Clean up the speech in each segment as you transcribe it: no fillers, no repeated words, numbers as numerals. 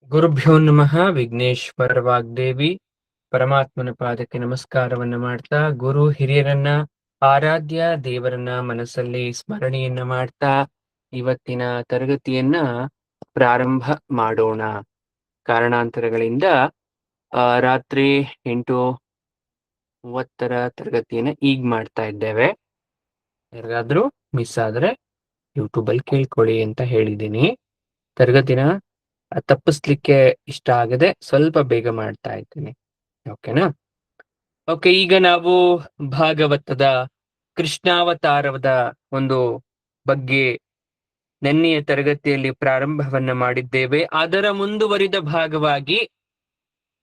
ಗುರುಭ್ಯೋ ನಮಃ. ವಿಘ್ನೇಶ್ವರ ವಾಗ್ದೇವಿ ಪರಮಾತ್ಮನ ಪಾದಕ್ಕೆ ನಮಸ್ಕಾರವನ್ನ ಮಾಡ್ತಾ, ಗುರು ಹಿರಿಯರನ್ನ, ಆರಾಧ್ಯ ದೇವರನ್ನ ಮನಸ್ಸಲ್ಲಿ ಸ್ಮರಣೆಯನ್ನ ಮಾಡ್ತಾ ಇವತ್ತಿನ ತರಗತಿಯನ್ನ ಪ್ರಾರಂಭ ಮಾಡೋಣ. ಕಾರಣಾಂತರಗಳಿಂದ ರಾತ್ರಿ 8:30 ತರಗತಿಯನ್ನ ಈಗ ಮಾಡ್ತಾ ಇದ್ದೇವೆ. ಯಾರಿಗಾದ್ರೂ ಮಿಸ್ ಆದ್ರೆ ಯೂಟ್ಯೂಬ್ ಅಲ್ಲಿ ಕೇಳ್ಕೊಳ್ಳಿ ಅಂತ ಹೇಳಿದ್ದೀನಿ. ತರಗತಿನ ತಪ್ಪಿಸ್ಲಿಕ್ಕೆ ಇಷ್ಟ ಆಗದೆ ಸ್ವಲ್ಪ ಬೇಗ ಮಾಡ್ತಾ ಇದ್ದೀನಿ. ಓಕೆನಾ? ಓಕೆ, ಈಗ ನಾವು ಭಾಗವತದ ಕೃಷ್ಣಾವತಾರದ ಒಂದು ಬಗ್ಗೆ ನೆನ್ನೆಯ ತರಗತಿಯಲ್ಲಿ ಪ್ರಾರಂಭವನ್ನ ಮಾಡಿದ್ದೇವೆ. ಅದರ ಮುಂದುವರಿದ ಭಾಗವಾಗಿ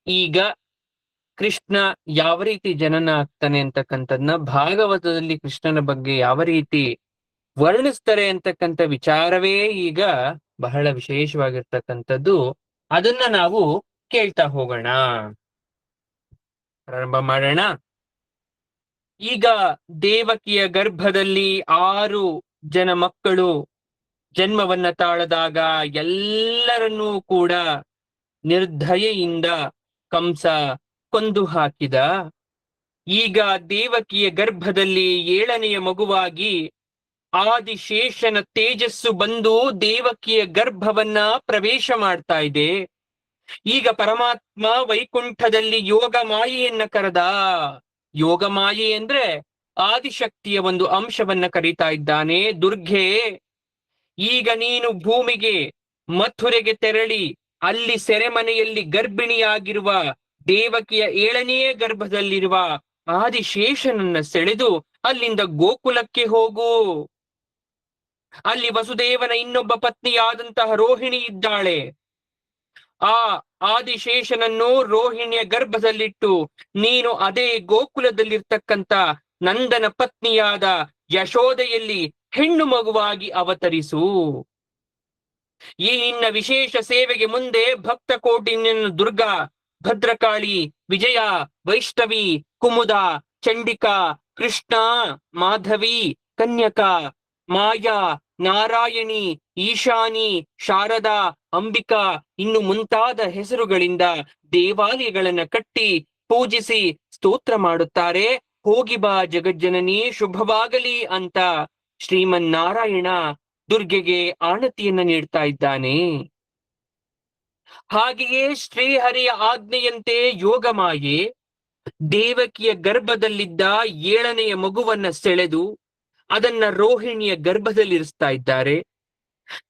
ಈಗ ಕೃಷ್ಣ ಯಾವ ರೀತಿ ಜನನ ಆಗ್ತಾನೆ ಅಂತಕ್ಕಂಥದ್ನ, ಭಾಗವತದಲ್ಲಿ ಕೃಷ್ಣನ ಬಗ್ಗೆ ಯಾವ ರೀತಿ ವರ್ಣಿಸ್ತಾರೆ ಅಂತಕ್ಕಂಥ ವಿಚಾರವೇ ಈಗ ಬಹಳ ವಿಶೇಷವಾಗಿರ್ತಕ್ಕಂಥದ್ದು. ಅದನ್ನ ನಾವು ಕೇಳ್ತಾ ಹೋಗೋಣ. ಪ್ರಾರಂಭ ಮಾಡೋಣ. ಈಗ ದೇವಕಿಯ ಗರ್ಭದಲ್ಲಿ 6 ಜನ ಮಕ್ಕಳು ಜನ್ಮವನ್ನ ತಾಳದಾಗ ಎಲ್ಲರನ್ನೂ ಕೂಡ ನಿರ್ದಯೆಯಿಂದ ಕಂಸ ಕೊಂದು ಹಾಕಿದ. ಈಗ ದೇವಕಿಯ ಗರ್ಭದಲ್ಲಿ 7ನೆಯ ಮಗುವಾಗಿ ಆದಿಶೇಷನ ತೇಜಸ್ಸು ಬಂದು ದೇವಕಿಯ ಗರ್ಭವನ್ನ ಪ್ರವೇಶ ಮಾಡ್ತಾ ಇದೆ. ಈಗ ಪರಮಾತ್ಮ ವೈಕುಂಠದಲ್ಲಿ ಯೋಗ ಮಾಯೆಯನ್ನ ಕರೆದ. ಯೋಗ ಮಾಯೆ ಅಂದ್ರೆ ಆದಿಶಕ್ತಿಯ ಒಂದು ಅಂಶವನ್ನ ಕರೀತಾ ಇದ್ದಾನೆ. ದುರ್ಗೆ, ಈಗ ನೀನು ಭೂಮಿಗೆ ಮಥುರೆಗೆ ತೆರಳಿ ಅಲ್ಲಿ ಸೆರೆಮನೆಯಲ್ಲಿ ಗರ್ಭಿಣಿಯಾಗಿರುವ ದೇವಕಿಯ 7ನೇ ಗರ್ಭದಲ್ಲಿರುವ ಆದಿಶೇಷನನ್ನ ಸೆಳೆದು ಅಲ್ಲಿಂದ ಗೋಕುಲಕ್ಕೆ ಹೋಗು. ಅಲ್ಲಿ ವಸುದೇವನ ಇನ್ನೊಬ್ಬ ಪತ್ನಿಯಾದಂತಹ ರೋಹಿಣಿ ಇದ್ದಾಳೆ. ಆ ಆದಿಶೇಷನನ್ನು ರೋಹಿಣಿಯ ಗರ್ಭದಲ್ಲಿಟ್ಟು ನೀನು ಅದೇ ಗೋಕುಲದಲ್ಲಿರ್ತಕ್ಕಂಥ ನಂದನ ಪತ್ನಿಯಾದ ಯಶೋದೆಯಲ್ಲಿ ಹೆಣ್ಣು ಮಗುವಾಗಿ ಅವತರಿಸು. ಈ ನಿನ್ನ ವಿಶೇಷ ಸೇವೆಗೆ ಮುಂದೆ ಭಕ್ತ ಕೋಟಿ ದುರ್ಗಾ, ಭದ್ರಕಾಳಿ, ವಿಜಯ, ವೈಷ್ಣವಿ, ಕುಮುದ, ಚಂಡಿಕಾ, ಕೃಷ್ಣ, ಮಾಧವಿ, ಕನ್ಯಕಾ, ಮಾಯಾ, ನಾರಾಯಣಿ, ಈಶಾನಿ, ಶಾರದಾ, ಅಂಬಿಕಾ ಇನ್ನು ಮುಂತಾದ ಹೆಸರುಗಳಿಂದ ದೇವಾಲಯಗಳನ್ನ ಕಟ್ಟಿ ಪೂಜಿಸಿ ಸ್ತೋತ್ರ ಮಾಡುತ್ತಾರೆ. ಹೋಗಿ ಬಾ ಜಗಜ್ಜನನಿ, ಶುಭವಾಗಲಿ ಅಂತ ಶ್ರೀಮನ್ನಾರಾಯಣ ದುರ್ಗೆಗೆ ಆಣತಿಯನ್ನ ನೀಡ್ತಾ ಇದ್ದಾನೆ. ಹಾಗೆಯೇ ಶ್ರೀಹರಿಯ ಆಜ್ಞೆಯಂತೆ ಯೋಗಮಾಯೆ ದೇವಕಿಯ ಗರ್ಭದಲ್ಲಿದ್ದ 7ನೆಯ ಮಗುವನ್ನ ಸೆಳೆದು ಅದನ್ನ ರೋಹಿಣಿಯ ಗರ್ಭದಲ್ಲಿರಿಸ್ತಾ ಇದ್ದಾರೆ.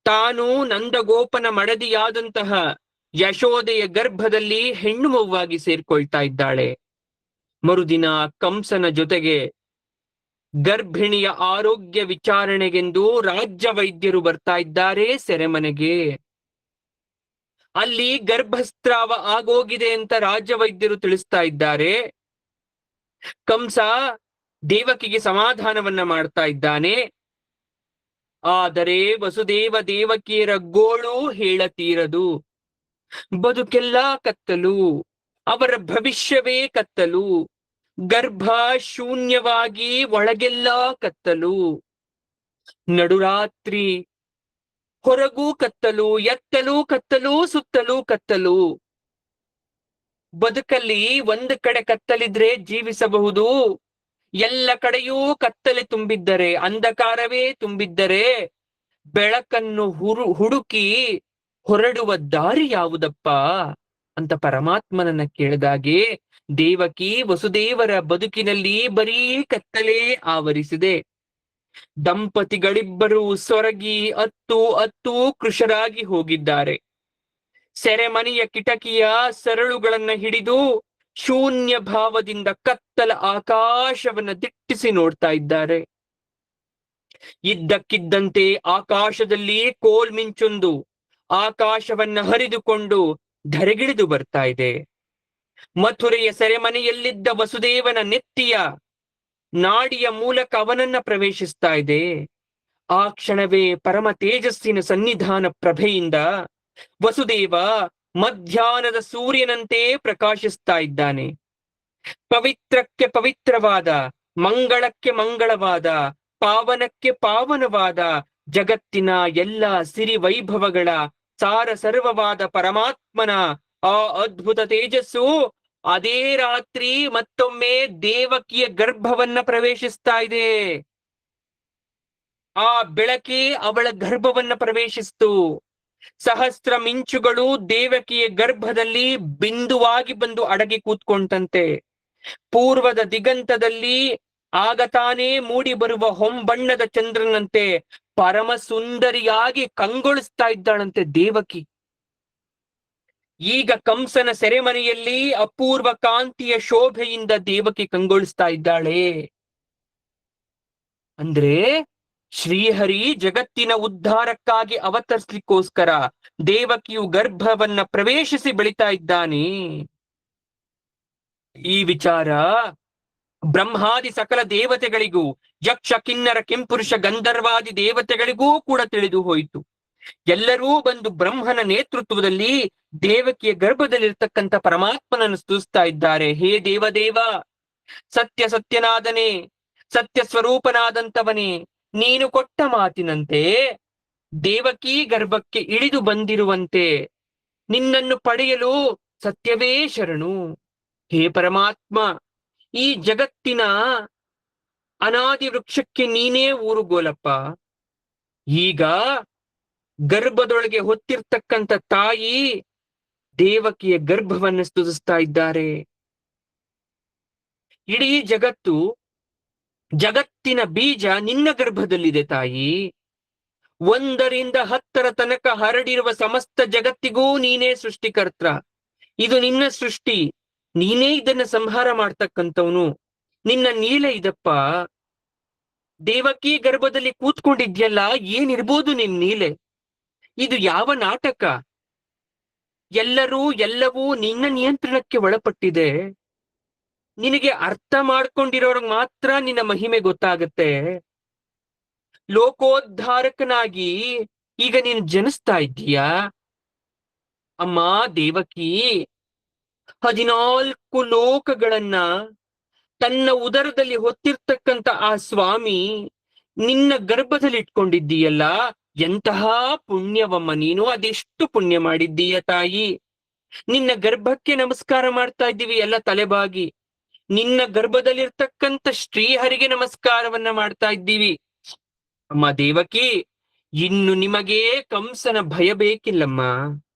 ತಾನು ನಂದಗೋಪನ ಮಡದಿಯಾದಂತಹ ಯಶೋದೆಯ ಗರ್ಭದಲ್ಲಿ ಹೆಣ್ಣು ಮಗುವಾಗಿ ಸೇರ್ಕೊಳ್ತಾ ಇದ್ದಾಳೆ. ಮರುದಿನ ಕಂಸನ ಜೊತೆಗೆ ಗರ್ಭಿಣಿಯ ಆರೋಗ್ಯ ವಿಚಾರಣೆಗೆಂದು ರಾಜ್ಯ ವೈದ್ಯರು ಬರ್ತಾ ಇದ್ದಾರೆ ಸೆರೆಮನೆಗೆ. ಅಲ್ಲಿ ಗರ್ಭಸ್ರಾವ ಆಗೋಗಿದೆ ಅಂತ ರಾಜ್ಯ ವೈದ್ಯರು ತಿಳಿಸ್ತಾ ಇದ್ದಾರೆ. ಕಂಸ ದೇವಕಿಗೆ ಸಮಾಧಾನವನ್ನ ಮಾಡ್ತಾ ಇದ್ದಾನೆ. ಆದರೆ ವಸುದೇವ ದೇವಕಿಯರ ಗೋಳು ಹೇಳತೀರದು. ಬದುಕೆಲ್ಲ ಕತ್ತಲು, ಅವರ ಭವಿಷ್ಯವೇ ಕತ್ತಲು, ಗರ್ಭ ಶೂನ್ಯವಾಗಿ ಒಳಗೆಲ್ಲ ಕತ್ತಲು. ನಡುರಾತ್ರಿ ಹೊರಗೂ ಕತ್ತಲು, ಎತ್ತಲೂ ಕತ್ತಲು, ಸುತ್ತಲೂ ಕತ್ತಲು. ಬದುಕಲ್ಲಿ ಒಂದು ಕಡೆ ಕತ್ತಲಿದ್ರೆ ಜೀವಿಸಬಹುದು. ಎಲ್ಲ ಕಡೆಯೂ ಕತ್ತಲೆ ತುಂಬಿದ್ದರೆ, ಅಂಧಕಾರವೇ ತುಂಬಿದ್ದರೆ ಬೆಳಕನ್ನು ಹುಡುಕಿ ಹೊರಡುವ ದಾರಿ ಯಾವುದಪ್ಪ ಅಂತ ಪರಮಾತ್ಮನನ್ನ ಕೇಳಿದಾಗೆ ದೇವಕಿ ವಸುದೇವರ ಬದುಕಿನಲ್ಲಿ ಬರೀ ಕತ್ತಲೇ ಆವರಿಸಿದೆ. ದಂಪತಿಗಳಿಬ್ಬರು ಸೊರಗಿ ಅತ್ತು ಕೃಶರಾಗಿ ಹೋಗಿದ್ದಾರೆ. ಸೆರೆಮನೆಯ ಕಿಟಕಿಯ ಸರಳುಗಳನ್ನ ಹಿಡಿದು ಶೂನ್ಯ ಭಾವದಿಂದ ಕತ್ತಲ ಆಕಾಶವನ್ನ ದಿಟ್ಟಿಸಿ ನೋಡ್ತಾ ಇದ್ದಾರೆ. ಇದ್ದಕ್ಕಿದ್ದಂತೆ ಆಕಾಶದಲ್ಲಿ ಕೋಲ್ಮಿಂಚೊಂದು ಆಕಾಶವನ್ನ ಹರಿದುಕೊಂಡು ಧರೆಗಿಳಿದು ಬರ್ತಾ ಇದೆ. ಮಥುರೆಯ ಸೆರೆಮನೆಯಲ್ಲಿದ್ದ ವಸುದೇವನ ನೆತ್ತಿಯ ನಾಡಿಯ ಮೂಲಕ ಅವನನ್ನ ಪ್ರವೇಶಿಸ್ತಾ ಇದೆ. ಆ ಕ್ಷಣವೇ ಪರಮ ತೇಜಸ್ಸಿನ ಸನ್ನಿಧಾನ ಪ್ರಭೆಯಿಂದ ವಸುದೇವ ಮಧ್ಯಾಹ್ನದ ಸೂರ್ಯನಂತೆ ಪ್ರಕಾಶಿಸ್ತಾ ಇದ್ದಾನೆ. ಪವಿತ್ರಕ್ಕೆ ಪವಿತ್ರವಾದ, ಮಂಗಳಕ್ಕೆ ಮಂಗಳವಾದ, ಪಾವನಕ್ಕೆ ಪಾವನವಾದ ಜಗತ್ತಿನ ಎಲ್ಲ ಸಿರಿ ವೈಭವಗಳ ಸಾರ ಸರ್ವವಾದ ಪರಮಾತ್ಮನ ಆ ಅದ್ಭುತ ತೇಜಸ್ಸು ಅದೇ ರಾತ್ರಿ ಮತ್ತೊಮ್ಮೆ ದೇವಕಿಯ ಗರ್ಭವನ್ನ ಪ್ರವೇಶಿಸ್ತಾ ಇದೆ. ಆ ಬೆಳಕೇ ಅವಳ ಗರ್ಭವನ್ನ ಪ್ರವೇಶಿಸಿತು. ಸಹಸ್ರ ಮಿಂಚುಗಳು ದೇವಕಿಯ ಗರ್ಭದಲ್ಲಿ ಬಿಂದುವಾಗಿ ಬಂದು ಅಡಗಿ ಕೂತ್ಕೊಂಡಂತೆ. ಪೂರ್ವದ ದಿಗಂತದಲ್ಲಿ ಆಗ ತಾನೇ ಮೂಡಿ ಬರುವ ಹೊಂಬಣ್ಣದ ಚಂದ್ರನಂತೆ ಪರಮ ಸುಂದರಿಯಾಗಿ ಕಂಗೊಳಿಸ್ತಾ ಇದ್ದಾಳಂತೆ ದೇವಕಿ. ಈಗ ಕಂಸನ ಸೆರೆಮನೆಯಲ್ಲಿ ಅಪೂರ್ವ ಕಾಂತಿಯ ಶೋಭೆಯಿಂದ ದೇವಕಿ ಕಂಗೊಳಿಸ್ತಾ ಇದ್ದಾಳೆ. ಅಂದ್ರೆ ಶ್ರೀಹರಿ ಜಗತ್ತಿನ ಉದ್ಧಾರಕ್ಕಾಗಿ ಅವತರಿಸ್ಲಿಕ್ಕೋಸ್ಕರ ದೇವಕಿಯು ಗರ್ಭವನ್ನ ಪ್ರವೇಶಿಸಿ ಬೆಳಿತಾ ಇದ್ದಾನೆ. ಈ ವಿಚಾರ ಬ್ರಹ್ಮಾದಿ ಸಕಲ ದೇವತೆಗಳಿಗೂ, ಯಕ್ಷ ಕಿನ್ನರ ಕೆಂಪುರುಷ ಗಂಧರ್ವಾದಿ ದೇವತೆಗಳಿಗೂ ಕೂಡ ತಿಳಿದು ಹೋಯಿತು. ಎಲ್ಲರೂ ಬಂದು ಬ್ರಹ್ಮನ ನೇತೃತ್ವದಲ್ಲಿ ದೇವಕಿಯ ಗರ್ಭದಲ್ಲಿರ್ತಕ್ಕಂಥ ಪರಮಾತ್ಮನನ್ನು ಸ್ತುತಿಸ್ತಾ ಇದ್ದಾರೆ. ಹೇ ದೇವದೇವ, ಸತ್ಯ ಸತ್ಯನಾದನೆ, ಸತ್ಯ ಸ್ವರೂಪನಾದಂತವನೇ, ನೀನು ಕೊಟ್ಟ ಮಾತಿನಂತೆ ದೇವಕಿ ಗರ್ಭಕ್ಕೆ ಇಳಿದು ಬಂದಿರುವಂತೆ ನಿನ್ನನ್ನು ಪಡೆಯಲು ಸತ್ಯವೇ ಶರಣು. ಹೇ ಪರಮಾತ್ಮ, ಈ ಜಗತ್ತಿನ ಅನಾದಿ ವೃಕ್ಷಕ್ಕೆ ನೀನೇ ಊರುಗೋಲಪ್ಪ. ಈಗ ಗರ್ಭದೊಳಗೆ ಹೊತ್ತಿರ್ತಕ್ಕಂಥ ತಾಯಿ ದೇವಕಿಯ ಗರ್ಭವನ್ನು ಸ್ತುತಿಸ್ತಾ ಇದ್ದಾರೆ. ಇಡೀ ಜಗತ್ತಿನ ಬೀಜ ನಿನ್ನ ಗರ್ಭದಲ್ಲಿದೆ ತಾಯಿ. 1ರಿಂದ 10 ತನಕ ಹರಡಿರುವ ಸಮಸ್ತ ಜಗತ್ತಿಗೂ ನೀನೇ ಸೃಷ್ಟಿಕರ್ತ. ಇದು ನಿನ್ನ ಸೃಷ್ಟಿ, ನೀನೇ ಇದನ್ನ ಸಂಹಾರ ಮಾಡ್ತಕ್ಕಂಥವನು. ನಿನ್ನ ನೀಲೆ ಇದಪ್ಪ. ದೇವಕಿ ಗರ್ಭದಲ್ಲಿ ಕೂತ್ಕೊಂಡಿದ್ಯಲ್ಲ, ಏನಿರ್ಬೋದು ನಿನ್ ನೀಲೆ? ಇದು ಯಾವ ನಾಟಕ? ಎಲ್ಲವೂ ನಿನ್ನ ನಿಯಂತ್ರಣಕ್ಕೆ ಒಳಪಟ್ಟಿದೆ. ನಿನಗೆ ಅರ್ಥ ಮಾಡ್ಕೊಂಡಿರೋರ್ಗ್ ಮಾತ್ರ ನಿನ್ನ ಮಹಿಮೆ ಗೊತ್ತಾಗತ್ತೆ. ಲೋಕೋದ್ಧಾರಕನಾಗಿ ಈಗ ನೀನು ಜನಿಸ್ತಾ ಇದ್ದೀಯಾ ಅಮ್ಮ ದೇವಕಿ. 14 ಲೋಕಗಳನ್ನ ತನ್ನ ಉದರದಲ್ಲಿ ಹೊತ್ತಿರ್ತಕ್ಕಂಥ ಆ ಸ್ವಾಮಿ ನಿನ್ನ ಗರ್ಭದಲ್ಲಿ ಇಟ್ಕೊಂಡಿದ್ದೀಯಲ್ಲ, ಎಂತಹ ಪುಣ್ಯವಮ್ಮ ನೀನು. ಅದೆಷ್ಟು ಪುಣ್ಯ ಮಾಡಿದ್ದೀಯ ತಾಯಿ. ನಿನ್ನ ಗರ್ಭಕ್ಕೆ ನಮಸ್ಕಾರ ಮಾಡ್ತಾ ಇದ್ದೀವಿ ಎಲ್ಲ ತಲೆಬಾಗಿ. ನಿನ್ನ ಗರ್ಭದಲ್ಲಿರ್ತಕ್ಕಂಥ ಶ್ರೀಹರಿಗೆ ನಮಸ್ಕಾರವನ್ನ ಮಾಡ್ತಾ ಇದ್ದೀವಿ. ಅಮ್ಮ ದೇವಕಿ, ಇನ್ನು ನಿಮಗೆ ಕಂಸನ ಭಯ ಬೇಕಿಲ್ಲಮ್ಮ.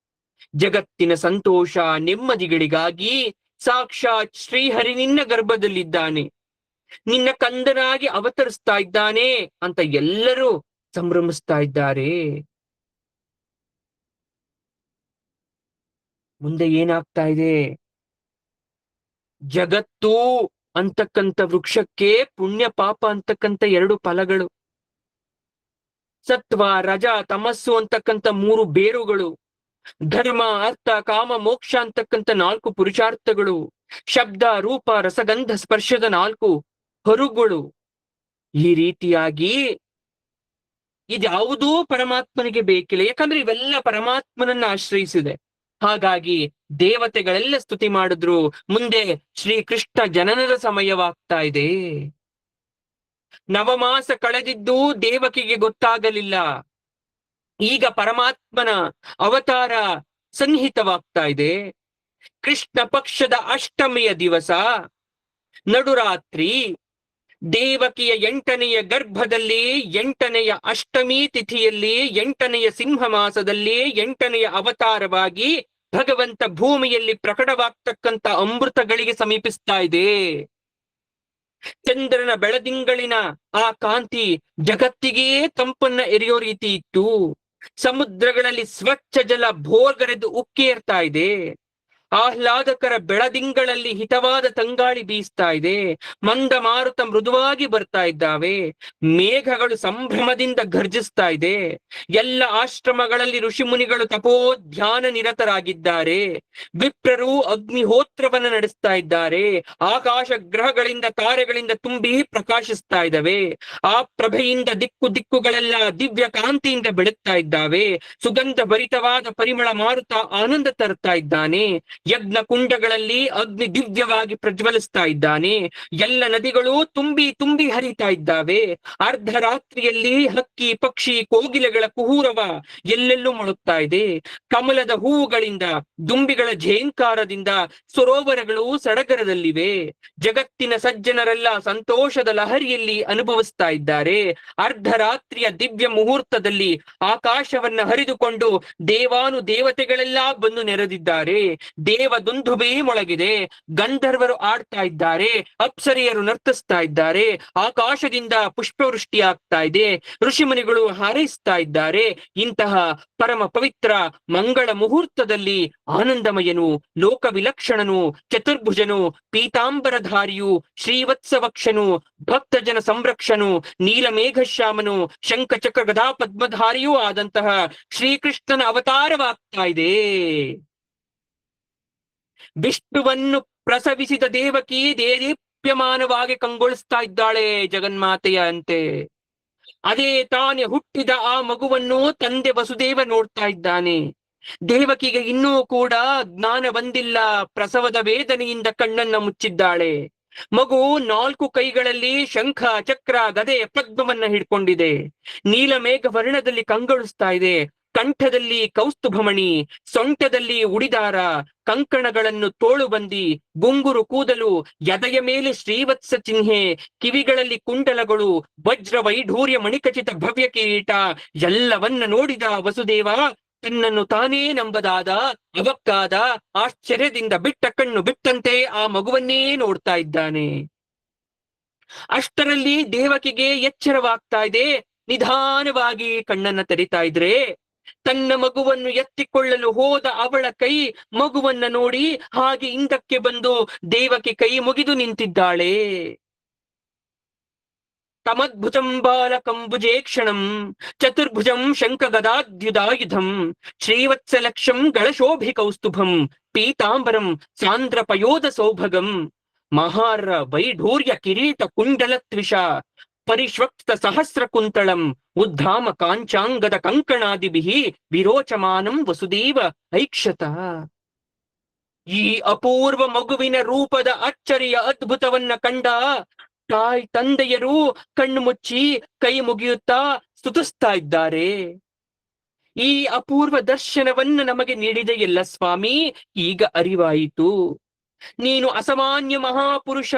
ಜಗತ್ತಿನ ಸಂತೋಷ ನೆಮ್ಮದಿಗಳಿಗಾಗಿ ಸಾಕ್ಷಾತ್ ಶ್ರೀಹರಿ ನಿನ್ನ ಗರ್ಭದಲ್ಲಿದ್ದಾನೆ, ನಿನ್ನ ಕಂದನಾಗಿ ಅವತರಿಸ್ತಾ ಇದ್ದಾನೆ ಅಂತ ಎಲ್ಲರೂ ಸಂಭ್ರಮಿಸ್ತಾ ಇದ್ದಾರೆ. ಮುಂದೆ ಏನಾಗ್ತಾ ಇದೆ? ಜಗತ್ತು ಅಂತಕ್ಕಂಥ ವೃಕ್ಷಕ್ಕೆ ಪುಣ್ಯ ಪಾಪ ಅಂತಕ್ಕಂಥ 2 ಫಲಗಳು, ಸತ್ವ ರಜ ತಮಸ್ಸು ಅಂತಕ್ಕಂಥ 3 ಬೇರುಗಳು, ಧರ್ಮ ಅರ್ಥ ಕಾಮ ಮೋಕ್ಷ ಅಂತಕ್ಕಂಥ 4 ಪುರುಷಾರ್ಥಗಳು, ಶಬ್ದ ರೂಪ ರಸಗಂಧ ಸ್ಪರ್ಶದ 4 ಹೊರುಗಳು. ಈ ರೀತಿಯಾಗಿ ಇದ್ಯಾವುದೂ ಪರಮಾತ್ಮನಿಗೆ ಬೇಕಿಲ್ಲ, ಯಾಕಂದ್ರೆ ಇವೆಲ್ಲ ಪರಮಾತ್ಮನನ್ನ ಆಶ್ರಯಿಸಿದೆ. ಹಾಗಾಗಿ ದೇವತೆಗಳೆಲ್ಲ ಸ್ತುತಿ ಮಾಡಿದ್ರು. ಮುಂದೆ ಶ್ರೀಕೃಷ್ಣ ಜನನದ ಸಮಯವಾಗ್ತಾ ಇದೆ. ನವಮಾಸ ಕಳೆದಿದ್ದು ದೇವಕಿಗೆ ಗೊತ್ತಾಗಲಿಲ್ಲ. ಈಗ ಪರಮಾತ್ಮನ ಅವತಾರ ಸನ್ನಿಹಿತವಾಗ್ತಾ ಇದೆ. ಕೃಷ್ಣ ಪಕ್ಷದ ಅಷ್ಟಮಿಯ ದಿವಸ ನಡುರಾತ್ರಿ ದೇವಕಿಯ 8ನೆಯ ಗರ್ಭದಲ್ಲಿ 8ನೆಯ ಅಷ್ಟಮಿ ತಿಥಿಯಲ್ಲಿ 8ನೆಯ ಸಿಂಹ ಮಾಸದಲ್ಲಿ 8ನೆಯ ಅವತಾರವಾಗಿ ಭಗವಂತ ಭೂಮಿಯಲ್ಲಿ ಪ್ರಕಟವಾಗ್ತಕ್ಕಂಥ ಅಮೃತಗಳಿಗೆ ಸಮೀಪಿಸ್ತಾ ಇದೆ. ಚಂದ್ರನ ಬೆಳದಿಂಗಳಿನ ಆ ಕಾಂತಿ ಜಗತ್ತಿಗೆ ತಂಪನ್ನ ಎರೆಯೋ ರೀತಿ ಇತ್ತು. ಸಮುದ್ರಗಳಲ್ಲಿ ಸ್ವಚ್ಛ ಜಲ ಭೋರ್ಗರೆದು ಉಕ್ಕೇರ್ತಾ ಇದೆ. ಆಹ್ಲಾದಕರ ಬೆಳದಿಂಗಳಲ್ಲಿ ಹಿತವಾದ ತಂಗಾಳಿ ಬೀಸ್ತಾ ಇದೆ. ಮಂದ ಮಾರುತ ಮೃದುವಾಗಿ ಬರ್ತಾ ಇದ್ದಾವೆ. ಮೇಘಗಳು ಸಂಭ್ರಮದಿಂದ ಗರ್ಜಿಸ್ತಾ ಇದೆ. ಎಲ್ಲ ಆಶ್ರಮಗಳಲ್ಲಿ ಋಷಿಮುನಿಗಳು ತಪೋಧ್ಯಾನ ನಿರತರಾಗಿದ್ದಾರೆ. ವಿಪ್ರರು ಅಗ್ನಿಹೋತ್ರವನ್ನ ನಡೆಸ್ತಾ ಇದ್ದಾರೆ. ಆಕಾಶ ಗ್ರಹಗಳಿಂದ ತಾರೆಗಳಿಂದ ತುಂಬಿ ಪ್ರಕಾಶಿಸ್ತಾ ಇದ್ದಾವೆ. ಆ ಪ್ರಭೆಯಿಂದ ದಿಕ್ಕುಗಳೆಲ್ಲ ದಿವ್ಯ ಕಾಂತಿಯಿಂದ ಬೆಳಗ್ತಾ ಇದ್ದಾವೆ. ಸುಗಂಧ ಭರಿತವಾದ ಪರಿಮಳ ಮಾರುತ ಆನಂದ ತರ್ತಾ ಇದ್ದಾನೆ. ಯಜ್ಞ ಕುಂಡಗಳಲ್ಲಿ ಅಗ್ನಿ ದಿವ್ಯವಾಗಿ ಪ್ರಜ್ವಲಿಸ್ತಾ ಇದ್ದಾನೆ. ಎಲ್ಲ ನದಿಗಳು ತುಂಬಿ ತುಂಬಿ ಹರಿತಾ ಇದ್ದಾವೆ. ಅರ್ಧರಾತ್ರಿಯಲ್ಲಿ ಹಕ್ಕಿ ಪಕ್ಷಿ ಕೋಗಿಲೆಗಳ ಕುಹೂರವ ಎಲ್ಲೆಲ್ಲೂ ಮೊಳಗ್ತಾ ಇದೆ. ಕಮಲದ ಹೂವುಗಳಿಂದ ದುಂಬಿಗಳ ಝೇಂಕಾರದಿಂದ ಸರೋವರಗಳು ಸಡಗರದಲ್ಲಿವೆ. ಜಗತ್ತಿನ ಸಜ್ಜನರೆಲ್ಲ ಸಂತೋಷದ ಲಹರಿಯಲ್ಲಿ ಅನುಭವಿಸ್ತಾ ಇದ್ದಾರೆ. ಅರ್ಧರಾತ್ರಿಯ ದಿವ್ಯ ಮುಹೂರ್ತದಲ್ಲಿ ಆಕಾಶವನ್ನ ಹರಿದುಕೊಂಡು ದೇವಾನು ದೇವತೆಗಳೆಲ್ಲ ಬಂದು ನೆರೆದಿದ್ದಾರೆ. ದೇವ ದುಂದುಬಿ ಮೊಳಗಿದೆ. ಗಂಧರ್ವರು ಆಡ್ತಾ ಇದ್ದಾರೆ, ಅಪ್ಸರಿಯರು ನರ್ತಿಸ್ತಾ ಇದ್ದಾರೆ. ಆಕಾಶದಿಂದ ಪುಷ್ಪವೃಷ್ಟಿ ಆಗ್ತಾ ಇದೆ, ಋಷಿಮುನಿಗಳು ಹಾರೈಸ್ತಾ ಇದ್ದಾರೆ. ಇಂತಹ ಪರಮ ಪವಿತ್ರ ಮಂಗಳ ಮುಹೂರ್ತದಲ್ಲಿ ಆನಂದಮಯನು, ಲೋಕ ವಿಲಕ್ಷಣನು, ಚತುರ್ಭುಜನು, ಪೀತಾಂಬರಧಾರಿಯು, ಶ್ರೀವತ್ಸವಕ್ಷನು, ಭಕ್ತಜನ ಸಂರಕ್ಷನು, ನೀಲಮೇಘಶ್ಯಾಮನು, ಶಂಖಚಕ್ರ ಗದಾ ಪದ್ಮಧಾರಿಯೂ ಆದಂತಹ ಶ್ರೀಕೃಷ್ಣನ ಅವತಾರವಾಗ್ತಾ ಇದೆ. ವಿಷ್ಣುವನ್ನು ಪ್ರಸವಿಸಿದ ದೇವಕಿ ದೇದೀಪ್ಯಮಾನವಾಗಿ ಕಂಗೊಳಿಸ್ತಾ ಇದ್ದಾಳೆ ಜಗನ್ಮಾತೆಯ ಅಂತೆ. ಅದೇ ತಾನೇ ಹುಟ್ಟಿದ ಆ ಮಗುವನ್ನು ತಂದೆ ವಸುದೇವ ನೋಡ್ತಾ ಇದ್ದಾನೆ. ದೇವಕಿಗೆ ಇನ್ನೂ ಕೂಡ ಜ್ಞಾನ ಬಂದಿಲ್ಲ. ಪ್ರಸವದ ವೇದನೆಯಿಂದ ಕಣ್ಣನ್ನ ಮುಚ್ಚಿದ್ದಾಳೆ. ಮಗು 4 ಕೈಗಳಲ್ಲಿ ಶಂಖ ಚಕ್ರ ಗದೆ ಪದ್ಮವನ್ನ ಹಿಡ್ಕೊಂಡಿದೆ. ನೀಲಮೇಘ ವರ್ಣದಲ್ಲಿ ಕಂಗೊಳಿಸ್ತಾ ಇದೆ. ಕಂಠದಲ್ಲಿ ಕೌಸ್ತುಭಮಣಿ, ಸೊಂಟದಲ್ಲಿ ಉಡಿದಾರ, ಕಂಕಣಗಳನ್ನು ತೋಳು ಬಂದಿ, ಗುಂಗುರು ಕೂದಲು, ಎದೆಯ ಮೇಲೆ ಶ್ರೀವತ್ಸ ಚಿಹ್ನೆ, ಕಿವಿಗಳಲ್ಲಿ ಕುಂಡಲಗಳು, ವಜ್ರ ವೈಢೂರ್ಯ ಮಣಿಖಚಿತ ಭವ್ಯ ಕಿರೀಟ. ಎಲ್ಲವನ್ನ ನೋಡಿದ ವಸುದೇವ ತನ್ನನ್ನು ತಾನೇ ನಂಬದಾದ ಅವಕ್ಕಾದ ಆಶ್ಚರ್ಯದಿಂದ ಬಿಟ್ಟ ಕಣ್ಣು ಬಿಟ್ಟಂತೆ ಆ ಮಗುವನ್ನೇ ನೋಡ್ತಾ ಇದ್ದಾನೆ. ಅಷ್ಟರಲ್ಲಿ ದೇವಕಿಗೆ ಎಚ್ಚರವಾಗ್ತಾ ಇದೆ. ನಿಧಾನವಾಗಿ ಕಣ್ಣನ್ನ ತೆರಿತಾ ಇದ್ರೆ ತನ್ನ ಮಗುವನ್ನು ಎತ್ತಿಕೊಳ್ಳಲು ಹೋದ ಅವಳ ಕೈ ಮಗುವನ್ನ ನೋಡಿ ಹಾಗೆ ಹಿಂದಕ್ಕೆ ಬಂದು ದೇವಕಿ ಕೈ ಮುಗಿದು ನಿಂತಿದ್ದಾಳೆ. ತಮದ್ಭುಜಂ ಬಾಲಕಂಬುಜೇ ಕ್ಷಣಂ ಚತುರ್ಭುಜಂ ಶಂಖ ಗದಾದ್ಯುಧಾಯುಧಂ ಶ್ರೀವತ್ಸಲಕ್ಷಂ ಗಳಶೋಭಿ ಕೌಸ್ತುಭಂ ಪೀತಾಂಬರಂ ಸಾಂದ್ರ ಪಯೋಧ ಸೌಭಗಂ ಮಹಾರ ವೈಢೂರ್ಯ ಕಿರೀಟ ಕುಂಡಲ ತ್ವಿಷ ಪರಿಶ್ವಕ್ತ ಸಹಸ್ರ ಕುಂತಳಂ ಉದ್ಧಾಮ ಕಾಂಚಾಂಗದ ಕಂಕಣಾದಿಭಿ ವಿರೋಚಮಾನಂ ವಸುದೇವ ಐಕ್ಷತ. ಈ ಅಪೂರ್ವ ಮಗುವಿನ ರೂಪದ ಅಚ್ಚರಿಯ ಅದ್ಭುತವನ್ನ ಕಂಡ ತಾಯಿ ತಂದೆಯರು ಕಣ್ಣು ಮುಚ್ಚಿ ಕೈ ಮುಗಿಯುತ್ತಾ ಸ್ತುತಿಸ್ತಾ ಇದ್ದಾರೆ. ಈ ಅಪೂರ್ವ ದರ್ಶನವನ್ನು ನಮಗೆ ನೀಡಿದೆಯಲ್ಲ ಸ್ವಾಮಿ, ಈಗ ಅರಿವಾಯಿತು. ನೀನು ಅಸಾಮಾನ್ಯ ಮಹಾಪುರುಷ,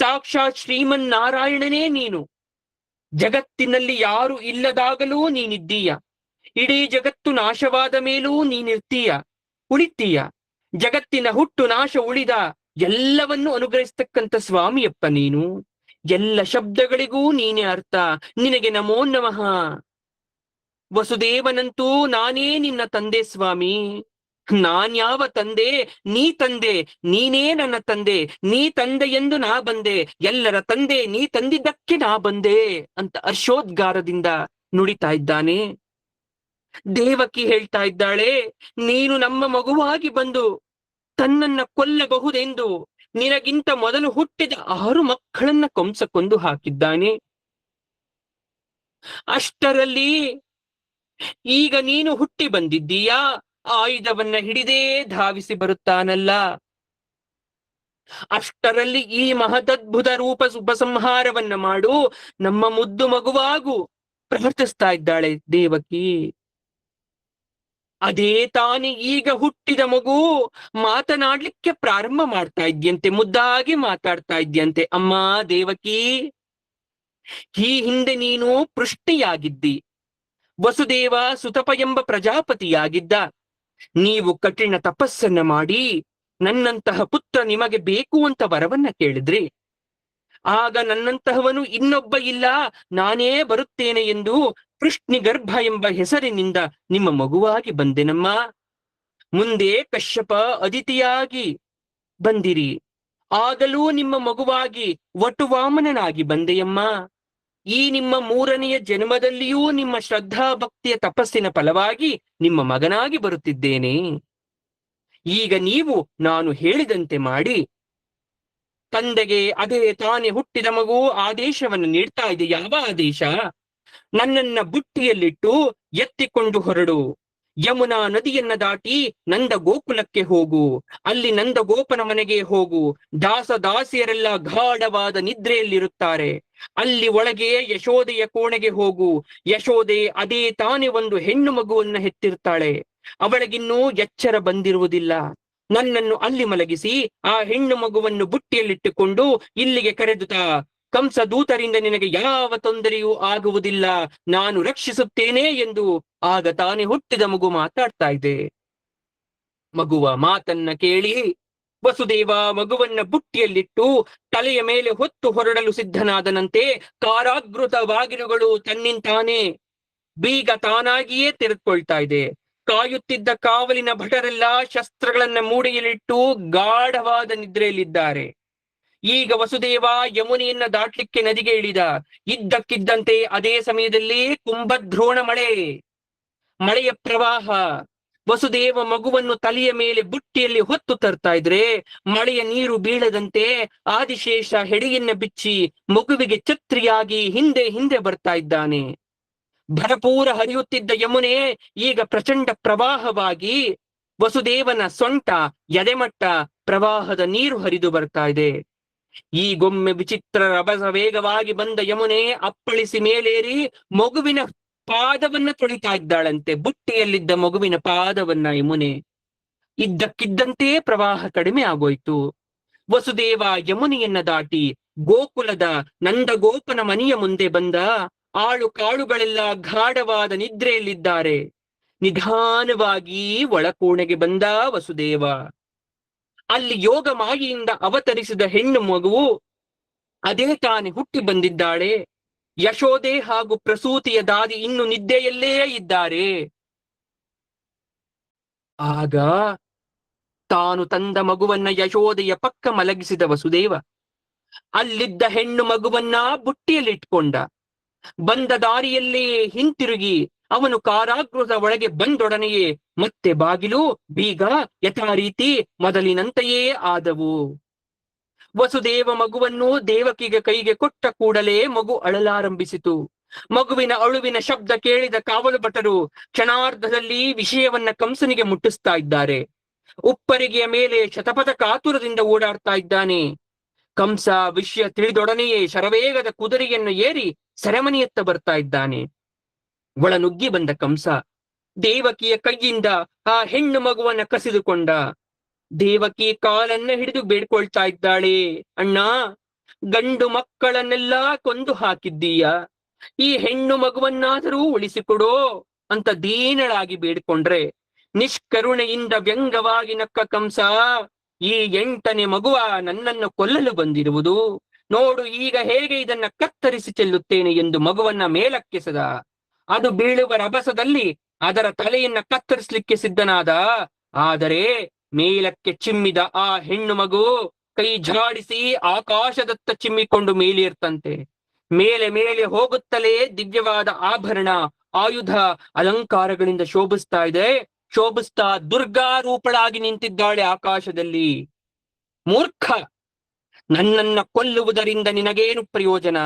ಸಾಕ್ಷಾತ್ ಶ್ರೀಮನ್ ನಾರಾಯಣನೇ ನೀನು. ಜಗತ್ತಿನಲ್ಲಿ ಯಾರು ಇಲ್ಲದಾಗಲೂ ನೀನಿದ್ದೀಯ. ಇಡೀ ಜಗತ್ತು ನಾಶವಾದ ಮೇಲೂ ನೀನಿರ್ತೀಯ, ಉಳಿತೀಯ. ಜಗತ್ತಿನ ಹುಟ್ಟು ನಾಶ ಉಳಿದ ಎಲ್ಲವನ್ನು ಅನುಗ್ರಹಿಸ್ತಕ್ಕಂಥ ಸ್ವಾಮಿಯಪ್ಪ ನೀನು. ಎಲ್ಲ ಶಬ್ದಗಳಿಗೂ ನೀನೇ ಅರ್ಥ. ನಿನಗೆ ನಮೋ ನಮಃ. ವಸುದೇವನಂತೂ ನಾನೇ ನಿನ್ನ ತಂದೆ ಸ್ವಾಮಿ. ನಾನ್ಯಾವ ತಂದೆ? ನೀ ತಂದೆ. ನೀನೇ ನನ್ನ ತಂದೆ. ನೀ ತಂದೆ ಎಂದು ನಾ ಬಂದೆ. ಎಲ್ಲರ ತಂದೆ ನೀ ತಂದಿದ್ದಕ್ಕೆ ನಾ ಬಂದೆ ಅಂತ ಹರ್ಷೋದ್ಗಾರದಿಂದ ನುಡಿತಾ ಇದ್ದಾನೆ. ದೇವಕಿ ಹೇಳ್ತಾ ಇದ್ದಾಳೆ, ನೀನು ನಮ್ಮ ಮಗುವಾಗಿ ಬಂದು ತನ್ನನ್ನ ಕೊಲ್ಲಬಹುದೆಂದು ನಿನಗಿಂತ ಮೊದಲು ಹುಟ್ಟಿದ 6 ಮಕ್ಕಳನ್ನ ಕಂಸ ಕೊಂದು ಹಾಕಿದ್ದಾನೆ. ಅಷ್ಟರಲ್ಲಿ ಈಗ ನೀನು ಹುಟ್ಟಿ ಬಂದಿದ್ದೀಯಾ, ಆಯುಧವನ್ನ ಹಿಡಿದೇ ಧಾವಿಸಿ ಬರುತ್ತಾನಲ್ಲ. ಅಷ್ಟರಲ್ಲಿ ಈ ಮಹದದ್ಭುತ ರೂಪ ಉಪಸಂಹಾರವನ್ನ ಮಾಡು, ನಮ್ಮ ಮುದ್ದು ಮಗುವಾಗು ಪ್ರಾರ್ಥಿಸ್ತಾ ಇದ್ದಾಳೆ ದೇವಕಿ. ಅದೇ ತಾನೇ ಈಗ ಹುಟ್ಟಿದ ಮಗು ಮಾತನಾಡ್ಲಿಕ್ಕೆ ಪ್ರಾರಂಭ ಮಾಡ್ತಾ ಇದ್ಯಂತೆ, ಮುದ್ದಾಗಿ ಮಾತಾಡ್ತಾ ಇದ್ಯಂತೆ. ಅಮ್ಮ ದೇವಕಿ, ಈ ಹಿಂದೆ ನೀನು ಪೃಷ್ಟಿಯಾಗಿದ್ದಿ. ವಸುದೇವ ಸುತಪ ಎಂಬ ಪ್ರಜಾಪತಿಯಾಗಿದ್ದ. ನೀವು ಕಠಿಣ ತಪಸ್ಸನ್ನ ಮಾಡಿ ನನ್ನಂತಹ ಪುತ್ರ ನಿಮಗೆ ಬೇಕು ಅಂತ ವರವನ್ನ ಕೇಳಿದ್ರಿ. ಆಗ ನನ್ನಂತಹವನು ಇನ್ನೊಬ್ಬ ಇಲ್ಲ, ನಾನೇ ಬರುತ್ತೇನೆ ಎಂದು ಕೃಷ್ಣಿಗರ್ಭ ಎಂಬ ಹೆಸರಿನಿಂದ ನಿಮ್ಮ ಮಗುವಾಗಿ ಬಂದೆನಮ್ಮ. ಮುಂದೆ ಕಶ್ಯಪ ಅದಿತಿಯಾಗಿ ಬಂದಿರಿ. ಆಗಲೂ ನಿಮ್ಮ ಮಗುವಾಗಿ ವಟುವಾಮನನಾಗಿ ಬಂದೆಯಮ್ಮ. ಈ ನಿಮ್ಮ 3ನೆಯ ಜನ್ಮದಲ್ಲಿಯೂ ನಿಮ್ಮ ಶ್ರದ್ಧಾ ಭಕ್ತಿಯ ತಪಸ್ಸಿನ ಫಲವಾಗಿ ನಿಮ್ಮ ಮಗನಾಗಿ ಬರುತ್ತಿದ್ದೇನೆ. ಈಗ ನೀವು ನಾನು ಹೇಳಿದಂತೆ ಮಾಡಿ. ತಂದೆಗೆ ಅದೇ ತಾನೇ ಹುಟ್ಟಿದ ಮಗು ಆದೇಶವನ್ನು ನೀಡ್ತಾ ಇದೆ. ಯಾವ ಆದೇಶ? ನನ್ನನ್ನ ಬುಟ್ಟಿಯಲ್ಲಿಟ್ಟು ಎತ್ತಿಕೊಂಡು ಹೊರಡು. ಯಮುನಾ ನದಿಯನ್ನ ದಾಟಿ ನಂದ ಗೋಕುಲಕ್ಕೆ ಹೋಗು, ಅಲ್ಲಿ ನಂದ ಗೋಪನ ಮನೆಗೆ ಹೋಗು. ದಾಸ ದಾಸಿಯರೆಲ್ಲ ಗಾಢವಾದ ನಿದ್ರೆಯಲ್ಲಿರುತ್ತಾರೆ. ಅಲ್ಲಿ ಒಳಗೆ ಯಶೋದೆಯ ಕೋಣೆಗೆ ಹೋಗು. ಯಶೋದೆ ಅದೇ ತಾನೇ ಒಂದು ಹೆಣ್ಣು ಮಗುವನ್ನ ಹೆತ್ತಿರ್ತಾಳೆ. ಅವಳಿಗಿನ್ನೂ ಎಚ್ಚರ ಬಂದಿರುವುದಿಲ್ಲ. ನನ್ನನ್ನು ಅಲ್ಲಿ ಮಲಗಿಸಿ ಆ ಹೆಣ್ಣು ಮಗುವನ್ನು ಬುಟ್ಟಿಯಲ್ಲಿಟ್ಟುಕೊಂಡು ಇಲ್ಲಿಗೆ ಕರೆದುತಾ. ಕಂಸ ದೂತರಿಂದ ನಿನಗೆ ಯಾವ ತೊಂದರೆಯೂ ಆಗುವುದಿಲ್ಲ, ನಾನು ರಕ್ಷಿಸುತ್ತೇನೆ ಎಂದು ಆಗ ತಾನೇ ಹುಟ್ಟಿದ ಮಗು ಮಾತಾಡ್ತಾ ಇದೆ. ಮಗುವ ಮಾತನ್ನ ಕೇಳಿ ವಸುದೇವ ಮಗುವನ್ನ ಬುಟ್ಟಿಯಲ್ಲಿಟ್ಟು ತಲೆಯ ಮೇಲೆ ಹೊತ್ತು ಹೊರಡಲು ಸಿದ್ಧನಾದನಂತೆ ಕಾರಾಗೃತ ಬಾಗಿಲುಗಳು ತನ್ನಿಂತಾನೆ ಬೀಗ ತಾನಾಗಿಯೇ ತೆರೆದುಕೊಳ್ತಾ ಇದೆ. ಕಾಯುತ್ತಿದ್ದ ಕಾವಲಿನ ಭಟರೆಲ್ಲ ಶಸ್ತ್ರಗಳನ್ನ ಮೂಡೆಯಲ್ಲಿಟ್ಟು ಗಾಢವಾದ ನಿದ್ರೆಯಲ್ಲಿದ್ದಾರೆ. ಈಗ ವಸುದೇವ ಯಮುನೆಯನ್ನ ದಾಟ್ಲಿಕ್ಕೆ ನದಿಗೆ ಇಳಿದ. ಇದ್ದಕ್ಕಿದ್ದಂತೆ ಅದೇ ಸಮಯದಲ್ಲಿ ಕುಂಭದ್ರೋಣ ಮಳೆಯ ಪ್ರವಾಹ. ವಸುದೇವ ಮಗುವನ್ನು ತಲೆಯ ಮೇಲೆ ಬುಟ್ಟಿಯಲ್ಲಿ ಹೊತ್ತು ತರ್ತಾ ಇದ್ರೆ ಮಳೆಯ ನೀರು ಬೀಳದಂತೆ ಆದಿಶೇಷ ಹೆಡೆಯನ್ನ ಬಿಚ್ಚಿ ಮಗುವಿಗೆ ಛತ್ರಿಯಾಗಿ ಹಿಂದೆ ಹಿಂದೆ ಬರ್ತಾ ಇದ್ದಾನೆ. ಭರಪೂರ ಹರಿಯುತ್ತಿದ್ದ ಯಮುನೆ ಈಗ ಪ್ರಚಂಡ ಪ್ರವಾಹವಾಗಿ ವಸುದೇವನ ಸೊಂಟ ಎದೆಮಟ್ಟ ಪ್ರವಾಹದ ನೀರು ಹರಿದು ಬರ್ತಾ ಇದೆ. ಈಗೊಮ್ಮೆ ವಿಚಿತ್ರ ರಭಸ ವೇಗವಾಗಿ ಬಂದ ಯಮುನೆ ಅಪ್ಪಳಿಸಿ ಮೇಲೇರಿ ಮಗುವಿನ ಪಾದವನ್ನ ತೊಳಿತಾ ಇದ್ದಾಳಂತೆ. ಬುಟ್ಟಿಯಲ್ಲಿದ್ದ ಮಗುವಿನ ಪಾದವನ್ನ ಯಮುನೆ. ಇದ್ದಕ್ಕಿದ್ದಂತೆ ಪ್ರವಾಹ ಕಡಿಮೆ ಆಗೋಯ್ತು. ವಸುದೇವ ಯಮುನೆಯನ್ನ ದಾಟಿ ಗೋಕುಲದ ನಂದಗೋಪನ ಮನೆಯ ಮುಂದೆ ಬಂದ. ಆಳು ಕಾಳುಗಳೆಲ್ಲ ಗಾಢವಾದ ನಿದ್ರೆಯಲ್ಲಿದ್ದಾರೆ. ನಿಧಾನವಾಗಿ ಒಳಕೋಣೆಗೆ ಬಂದ ವಸುದೇವ. ಅಲ್ಲಿ ಯೋಗ ಮಾಯೆಯಿಂದ ಅವತರಿಸಿದ ಹೆಣ್ಣು ಮಗುವು ಅದೇ ತಾನೆ ಹುಟ್ಟಿ ಬಂದಿದ್ದಾಳೆ. ಯಶೋದೆ ಹಾಗೂ ಪ್ರಸೂತಿಯ ದಾದಿ ಇನ್ನು ನಿದ್ದೆಯಲ್ಲೇ ಇದ್ದಾರೆ. ಆಗ ತಾನು ತಂದ ಮಗುವನ್ನ ಯಶೋದೆಯ ಪಕ್ಕ ಮಲಗಿಸಿದ ವಸುದೇವ ಅಲ್ಲಿದ್ದ ಹೆಣ್ಣು ಮಗುವನ್ನ ಬುಟ್ಟಿಯಲ್ಲಿಟ್ಕೊಂಡ. ಬಂದ ದಾರಿಯಲ್ಲೇ ಹಿಂತಿರುಗಿ ಅವನು ಕಾರಾಗೃಹದ ಒಳಗೆ ಬಂದೊಡನೆಯೇ ಮತ್ತೆ ಬಾಗಿಲು ಬೀಗ ಯಥಾ ರೀತಿ ಮೊದಲಿನಂತೆಯೇ ಆದವು. ವಸುದೇವ ಮಗುವನ್ನು ದೇವಕಿಗೆ ಕೈಗೆ ಕೊಟ್ಟ ಕೂಡಲೇ ಮಗು ಅಳಲಾರಂಭಿಸಿತು. ಮಗುವಿನ ಅಳುವಿನ ಶಬ್ದ ಕೇಳಿದ ಕಾವಲು ಭಟರು ಕ್ಷಣಾರ್ಧದಲ್ಲಿ ವಿಷಯವನ್ನ ಕಂಸನಿಗೆ ಮುಟ್ಟಿಸ್ತಾ ಇದ್ದಾರೆ. ಉಪ್ಪರಿಗೆಯ ಮೇಲೆ ಶತಪಥ ಕಾತುರದಿಂದ ಓಡಾಡ್ತಾ ಇದ್ದಾನೆ. ಕಂಸ ವಿಷಯ ತಿಳಿದೊಡನೆಯೇ ಶರವೇಗದ ಕುದುರೆಯನ್ನು ಏರಿ ಸೆರೆಮನೆಯತ್ತ ಬರ್ತಾ ಇದ್ದಾನೆ. ಒಳನುಗ್ಗಿ ಬಂದ ಕಂಸ ದೇವಕಿಯ ಕೈಯಿಂದ ಆ ಹೆಣ್ಣು ಮಗುವನ್ನ ಕಸಿದುಕೊಂಡ. ದೇವಕಿ ಕಾಲನ್ನ ಹಿಡಿದು ಬೇಡ್ಕೊಳ್ತಾ ಇದ್ದಾಳೆ, ಅಣ್ಣ, ಗಂಡು ಮಕ್ಕಳನ್ನೆಲ್ಲ ಕೊಂದು ಹಾಕಿದ್ದೀಯ, ಈ ಹೆಣ್ಣು ಮಗುವನ್ನಾದರೂ ಉಳಿಸಿಕೊಡೋ ಅಂತ ದೀನಳಾಗಿ ಬೇಡ್ಕೊಂಡ್ರೆ ನಿಷ್ಕರುಣೆಯಿಂದ ವ್ಯಂಗವಾಗಿ ನಕ್ಕ ಕಂಸ, ಈ 8ನೇ ಮಗುವ ನನ್ನನ್ನು ಕೊಲ್ಲಲು ಬಂದಿರುವುದು ನೋಡು, ಈಗ ಹೇಗೆ ಇದನ್ನ ಕತ್ತರಿಸಿ ಚೆಲ್ಲುತ್ತೇನೆ ಎಂದು ಮಗುವನ್ನ ಮೇಲಕ್ಕೆಸೆದ. ಅದು ಬೀಳುವ ರಭಸದಲ್ಲಿ ಅದರ ತಲೆಯನ್ನ ಕತ್ತರಿಸಲಿಕ್ಕೆ ಸಿದ್ಧನಾದ. ಆದರೆ ಮೇಲಕ್ಕೆ ಚಿಮ್ಮಿದ ಆ ಹೆಣ್ಣು ಮಗು ಕೈ ಝಾಡಿಸಿ ಆಕಾಶದತ್ತ ಚಿಮ್ಮಿಕೊಂಡು ಮೇಲೇರ್ತಂತೆ. ಮೇಲೆ ಮೇಲೆ ಹೋಗುತ್ತಲೇ ದಿವ್ಯವಾದ ಆಭರಣ, ಆಯುಧ, ಅಲಂಕಾರಗಳಿಂದ ಶೋಭಿಸ್ತಾ ಇದೆ. ಶೋಭಿಸ್ತಾ ದುರ್ಗಾ ರೂಪಳಾಗಿ ನಿಂತಿದ್ದಾಳೆ ಆಕಾಶದಲ್ಲಿ. ಮೂರ್ಖ, ನನ್ನನ್ನ ಕೊಲ್ಲುವುದರಿಂದ ನಿನಗೇನು ಪ್ರಯೋಜನ?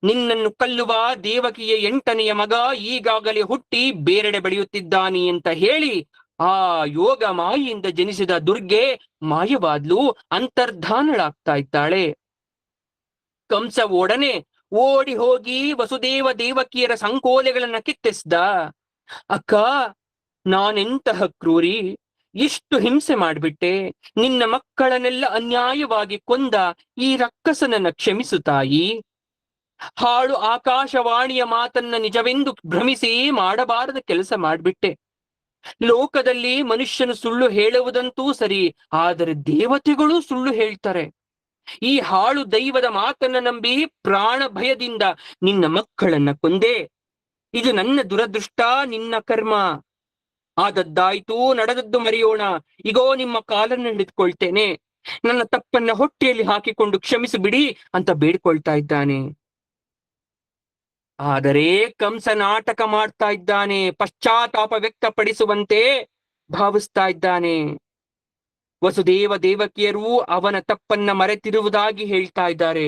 ನಿನ್ನನ್ನು ಕೊಲ್ಲುವ ದೇವಕಿಯ 8ನೆಯ ಮಗ ಈಗಾಗಲೇ ಹುಟ್ಟಿ ಬೇರೆಡೆ ಬೆಳೆಯುತ್ತಿದ್ದಾನೆ ಅಂತ ಹೇಳಿ ಆ ಯೋಗ ಮಾಯೆಯಿಂದ ಜನಿಸಿದ ದುರ್ಗೆ ಮಾಯವಾದ್ಲು, ಅಂತರ್ಧಾನಳಾಗ್ತಾ ಇದ್ದಾಳೆ. ಕಂಸ ಒಡನೆ ಓಡಿ ಹೋಗಿ ವಸುದೇವ ದೇವಕಿಯರ ಸಂಕೋಲೆಗಳನ್ನ ಕಿತ್ತೆಸ್ದ. ಅಕ್ಕ, ನಾನೆಂತಹ ಕ್ರೂರಿ, ಇಷ್ಟು ಹಿಂಸೆ ಮಾಡ್ಬಿಟ್ಟೆ. ನಿನ್ನ ಮಕ್ಕಳನ್ನೆಲ್ಲ ಅನ್ಯಾಯವಾಗಿ ಕೊಂದ ಈ ರಕ್ಕಸನನ್ನ ಕ್ಷಮಿಸು ತಾಯಿ. ಹಾಳು ಆಕಾಶವಾಣಿಯ ಮಾತನ್ನ ನಿಜವೆಂದು ಭ್ರಮಿಸಿ ಮಾಡಬಾರದ ಕೆಲಸ ಮಾಡ್ಬಿಟ್ಟೆ. ಲೋಕದಲ್ಲಿ ಮನುಷ್ಯನು ಸುಳ್ಳು ಹೇಳುವುದಂತೂ ಸರಿ, ಆದರೆ ದೇವತೆಗಳು ಸುಳ್ಳು ಹೇಳ್ತಾರೆ. ಈ ಹಾಳು ದೈವದ ಮಾತನ್ನ ನಂಬಿ ಪ್ರಾಣ ಭಯದಿಂದ ನಿನ್ನ ಮಕ್ಕಳನ್ನ ಕೊಂದೆ. ಇದು ನನ್ನ ದುರದೃಷ್ಟ, ನಿನ್ನ ಕರ್ಮ. ಆದದ್ದಾಯ್ತು, ನಡೆದದ್ದು ಮರೆಯೋಣ. ಈಗೋ ನಿಮ್ಮ ಕಾಲನ್ನು ಹಿಡಿದುಕೊಳ್ತೇನೆ, ನನ್ನ ತಪ್ಪನ್ನ ಹೊಟ್ಟೆಯಲ್ಲಿ ಹಾಕಿಕೊಂಡು ಕ್ಷಮಿಸಿ ಬಿಡಿ ಅಂತ ಬೇಡ್ಕೊಳ್ತಾ ಇದ್ದಾನೆ. ಆದರೆ ಕಂಸ ನಾಟಕ ಮಾಡ್ತಾ ಇದ್ದಾನೆ, ಪಶ್ಚಾತ್ತಾಪ ವ್ಯಕ್ತಪಡಿಸುವಂತೆ ಭಾವಿಸ್ತಾ ಇದ್ದಾನೆ. ವಸುದೇವ ದೇವಕಿಯರು ಅವನ ತಪ್ಪನ್ನ ಮರೆತಿರುವುದಾಗಿ ಹೇಳ್ತಾ ಇದ್ದಾರೆ.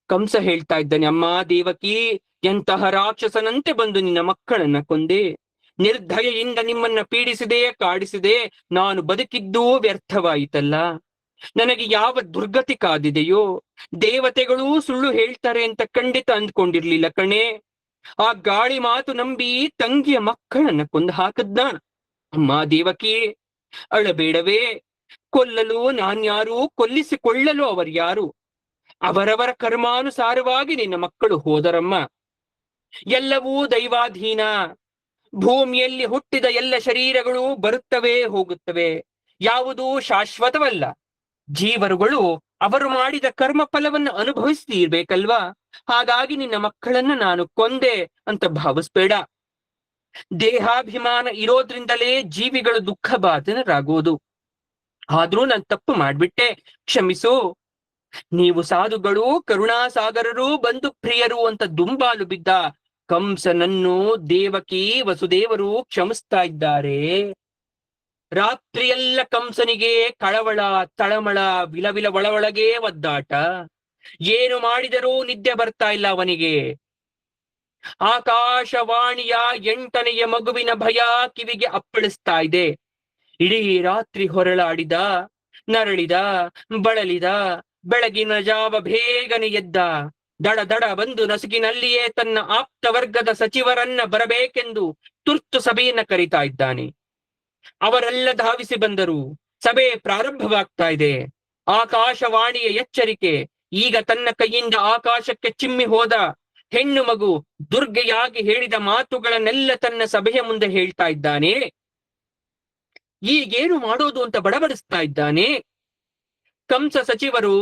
ಕಂಸ ಹೇಳ್ತಾ ಇದ್ದಾನೆ, ಅಮ್ಮ ದೇವಕಿ, ಎಂತಹ ರಾಕ್ಷಸನಂತೆ ಬಂದು ನಿನ್ನ ಮಕ್ಕಳನ್ನ ಕೊಂದೆ. ನಿರ್ದಯೆಯಿಂದ ನಿಮ್ಮನ್ನ ಪೀಡಿಸಿದೆ, ಕಾಡಿಸಿದೆ. ನಾನು ಬದುಕಿದ್ದೂ ವ್ಯರ್ಥವಾಯಿತಲ್ಲ. ನನಗೆ ಯಾವ ದುರ್ಗತಿ ಕಾದಿದೆಯೋ. ದೇವತೆಗಳೂ ಸುಳ್ಳು ಹೇಳ್ತಾರೆ ಅಂತ ಖಂಡಿತ ಅಂದ್ಕೊಂಡಿರ್ಲಿಲ್ಲ ಕಣೆ. ಆ ಗಾಳಿ ಮಾತು ನಂಬಿ ತಂಗಿಯ ಮಕ್ಕಳನ್ನ ಕೊಂದು ಹಾಕದ್ನ. ಅಮ್ಮ ದೇವಕಿ, ಅಳಬೇಡವೇ. ಕೊಲ್ಲಲು ನಾನ್ಯಾರು, ಕೊಲ್ಲಿಸಿಕೊಳ್ಳಲು ಅವರ್ಯಾರು? ಅವರವರ ಕರ್ಮಾನುಸಾರವಾಗಿ ನಿನ್ನ ಮಕ್ಕಳು ಹೋದರಮ್ಮ. ಎಲ್ಲವೂ ದೈವಾಧೀನ. ಭೂಮಿಯಲ್ಲಿ ಹುಟ್ಟಿದ ಎಲ್ಲ ಶರೀರಗಳು ಬರುತ್ತವೆ, ಹೋಗುತ್ತವೆ. ಯಾವುದೂ ಶಾಶ್ವತವಲ್ಲ. ಜೀವರುಗಳು ಅವರು ಮಾಡಿದ ಕರ್ಮ ಫಲವನ್ನು ಅನುಭವಿಸ್ತಿರ್ಬೇಕಲ್ವಾ? ಹಾಗಾಗಿ ನಿನ್ನ ಮಕ್ಕಳನ್ನ ನಾನು ಕೊಂದೆ ಅಂತ ಭಾವಿಸ್ಬೇಡ. ದೇಹಾಭಿಮಾನ ಇರೋದ್ರಿಂದಲೇ ಜೀವಿಗಳು ದುಃಖ ಬಾಧಿತರಾಗೋದು. ಆದ್ರೂ ನಾನು ತಪ್ಪು ಮಾಡ್ಬಿಟ್ಟೆ, ಕ್ಷಮಿಸು. ನೀವು ಸಾಧುಗಳು, ಕರುಣಾಸಾಗರರು, ಬಂಧು ಪ್ರಿಯರು ಅಂತ ದುಂಬಾಲು ಬಿದ್ದ ಕಂಸನನ್ನು ದೇವಕಿ ವಸುದೇವರು ಕ್ಷಮಿಸ್ತಾ ಇದ್ದಾರೆ. ರಾತ್ರಿಯೆಲ್ಲ ಕಂಸನಿಗೆ ಕಳವಳ, ತಳಮಳ, ವಿಲವಿಲ ಒಳಗೆ ಒದ್ದಾಟ. ಏನು ಮಾಡಿದರೂ ನಿದ್ದೆ ಬರ್ತಾ ಇಲ್ಲ ಅವನಿಗೆ. ಆಕಾಶವಾಣಿಯ 8ನೆಯ ಮಗುವಿನ ಭಯ ಕಿವಿಗೆ ಅಪ್ಪಳಿಸ್ತಾ ಇದೆ. ಇಡೀ ರಾತ್ರಿ ಹೊರಳಾಡಿದ, ನರಳಿದ, ಬಳಲಿದ. ಬೆಳಗಿನ ಜಾವ ಬೇಗನೆ ಎದ್ದ. ದಡ ದಡ ಬಂದು ನಸುಕಿನಲ್ಲಿಯೇ ತನ್ನ ಆಪ್ತ ವರ್ಗದ ಸಚಿವರನ್ನ ಬರಬೇಕೆಂದು ತುರ್ತು ಸಭೆಯನ್ನ ಕರೀತಾ ಇದ್ದಾನೆ. ಅವರೆಲ್ಲ ಧಾವಿಸಿ ಬಂದರು. ಸಭೆ ಪ್ರಾರಂಭವಾಗ್ತಾ ಇದೆ. ಆಕಾಶವಾಣಿಯ ಎಚ್ಚರಿಕೆ. ಈಗ ತನ್ನ ಕೈಯಿಂದ ಆಕಾಶಕ್ಕೆ ಚಿಮ್ಮಿ ಹೋದ ಹೆಣ್ಣು ಮಗು ದುರ್ಗೆಯಾಗಿ ಹೇಳಿದ ಮಾತುಗಳನ್ನೆಲ್ಲ ತನ್ನ ಸಭೆಯ ಮುಂದೆ ಹೇಳ್ತಾ ಇದ್ದಾನೆ. ಈಗೇನು ಮಾಡೋದು ಅಂತ ಬಡಬಡಿಸ್ತಾ ಇದ್ದಾನೆ. ಕಂಸ ಸಚಿವರು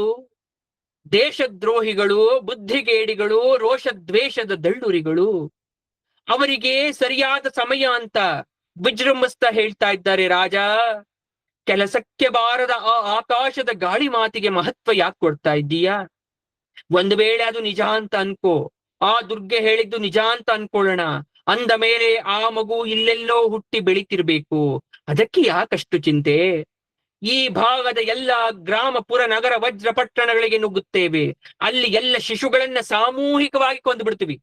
ದೇಶದ್ರೋಹಿಗಳು, ಬುದ್ಧಿಗೇಡಿಗಳು, ರೋಷದ್ವೇಷದ ದಳ್ಳುರಿಗಳು. ಅವರಿಗೆ ಸರಿಯಾದ ಸಮಯ ಅಂತ ವಿಜೃಂಭಿಸ್ತಾ ಹೇಳ್ತಾ ಇದ್ದಾರೆ. ರಾಜ, ಕೆಲಸಕ್ಕೆ ಬಾರದ ಆ ಆಕಾಶದ ಗಾಳಿ ಮಾತಿಗೆ ಮಹತ್ವ ಯಾಕೆ ಕೊಡ್ತಾ ಇದ್ದೀಯಾ? ಒಂದು ವೇಳೆ ಅದು ನಿಜ ಅಂತ ಅನ್ಕೋ, ಆ ದುರ್ಗೆ ಹೇಳಿದ್ದು ನಿಜ ಅಂತ ಅನ್ಕೊಳ್ಳೋಣ. ಅಂದ ಮೇಲೆ ಆ ಮಗು ಇಲ್ಲೆಲ್ಲೋ ಹುಟ್ಟಿ ಬೆಳಿತಿರ್ಬೇಕು. ಅದಕ್ಕೆ ಯಾಕಷ್ಟು ಚಿಂತೆ? ಈ ಭಾಗದ ಎಲ್ಲ ಗ್ರಾಮ, ಪುರ, ನಗರ, ವಜ್ರ ಪಟ್ಟಣಗಳಿಗೆ ನುಗ್ಗುತ್ತೇವೆ. ಅಲ್ಲಿ ಎಲ್ಲ ಶಿಶುಗಳನ್ನ ಸಾಮೂಹಿಕವಾಗಿ ಕೊಂದು ಬಿಡ್ತೀವಿ.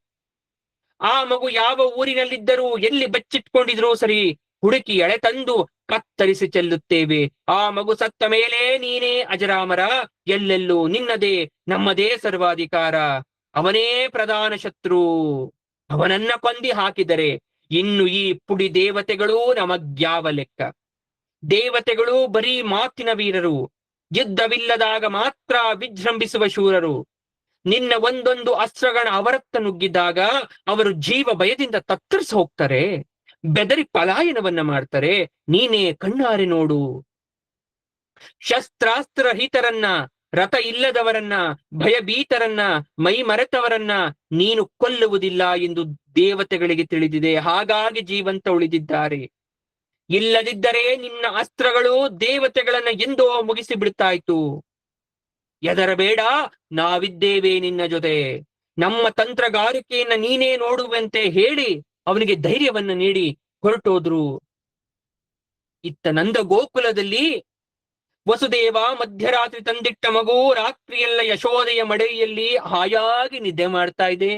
ಆ ಮಗು ಯಾವ ಊರಿನಲ್ಲಿದ್ದರೂ, ಎಲ್ಲಿ ಬಚ್ಚಿಟ್ಕೊಂಡಿದ್ರೂ ಸರಿ, ಹುಡುಕಿ ಎಳೆ ತಂದು ಕತ್ತರಿಸಿ ಚೆಲ್ಲುತ್ತೇವೆ. ಆ ಮಗು ಸತ್ತ ಮೇಲೆ ನೀನೇ ಅಜರಾಮರ. ಎಲ್ಲೆಲ್ಲೂ ನಿನ್ನದೇ, ನಮ್ಮದೇ ಸರ್ವಾಧಿಕಾರ. ಅವನೇ ಪ್ರಧಾನ ಶತ್ರು. ಅವನನ್ನ ಕೊಂದಿ ಹಾಕಿದರೆ ಇನ್ನು ಈ ಪುಡಿ ದೇವತೆಗಳು ನಮಗ್ಯಾವ ಲೆಕ್ಕ? ದೇವತೆಗಳು ಬರೀ ಮಾತಿನ ವೀರರು. ಯುದ್ಧವಿಲ್ಲದಾಗ ಮಾತ್ರ ವಿಜೃಂಭಿಸುವ ಶೂರರು. ನಿನ್ನ ಒಂದೊಂದು ಅಸ್ತ್ರಗಳ ಅವರತ್ತ ನುಗ್ಗಿದಾಗ ಅವರು ಜೀವ ಭಯದಿಂದ ತತ್ತರಿಸಿ ಹೋಗ್ತಾರೆ, ಬೆದರಿ ಪಲಾಯನವನ್ನ ಮಾಡ್ತಾರೆ. ನೀನೇ ಕಣ್ಣಾರೆ ನೋಡು. ಶಸ್ತ್ರಾಸ್ತ್ರ ರಹಿತರನ್ನ, ರಥ ಇಲ್ಲದವರನ್ನ, ಭಯಭೀತರನ್ನ, ಮೈ ಮರೆತವರನ್ನ ನೀನು ಕೊಲ್ಲುವುದಿಲ್ಲ ಎಂದು ದೇವತೆಗಳಿಗೆ ತಿಳಿದಿದೆ. ಹಾಗಾಗಿ ಜೀವಂತ ಉಳಿದಿದ್ದಾರೆ. ಇಲ್ಲದಿದ್ದರೆ ನಿನ್ನ ಅಸ್ತ್ರಗಳು ದೇವತೆಗಳನ್ನ ಎಂದೋ ಮುಗಿಸಿ ಬಿಡ್ತಾ ಇತ್ತು. ಹೆದರಬೇಡ, ನಾವಿದ್ದೇವೆ ನಿನ್ನ ಜೊತೆ. ನಮ್ಮ ತಂತ್ರಗಾರಿಕೆಯನ್ನ ನೀನೇ ನೋಡುವಂತೆ ಹೇಳಿ ಅವನಿಗೆ ಧೈರ್ಯವನ್ನ ನೀಡಿ ಹೊರಟೋದ್ರು. ಇತ್ತ ನಂದ ಗೋಕುಲದಲ್ಲಿ ವಸುದೇವ ಮಧ್ಯರಾತ್ರಿ ತಂದಿಟ್ಟ ಮಗು ರಾತ್ರಿಯೆಲ್ಲ ಯಶೋದೆಯ ಮಡೆಯಲ್ಲಿ ಹಾಯಾಗಿ ನಿದ್ದೆ ಮಾಡ್ತಾ ಇದೆ.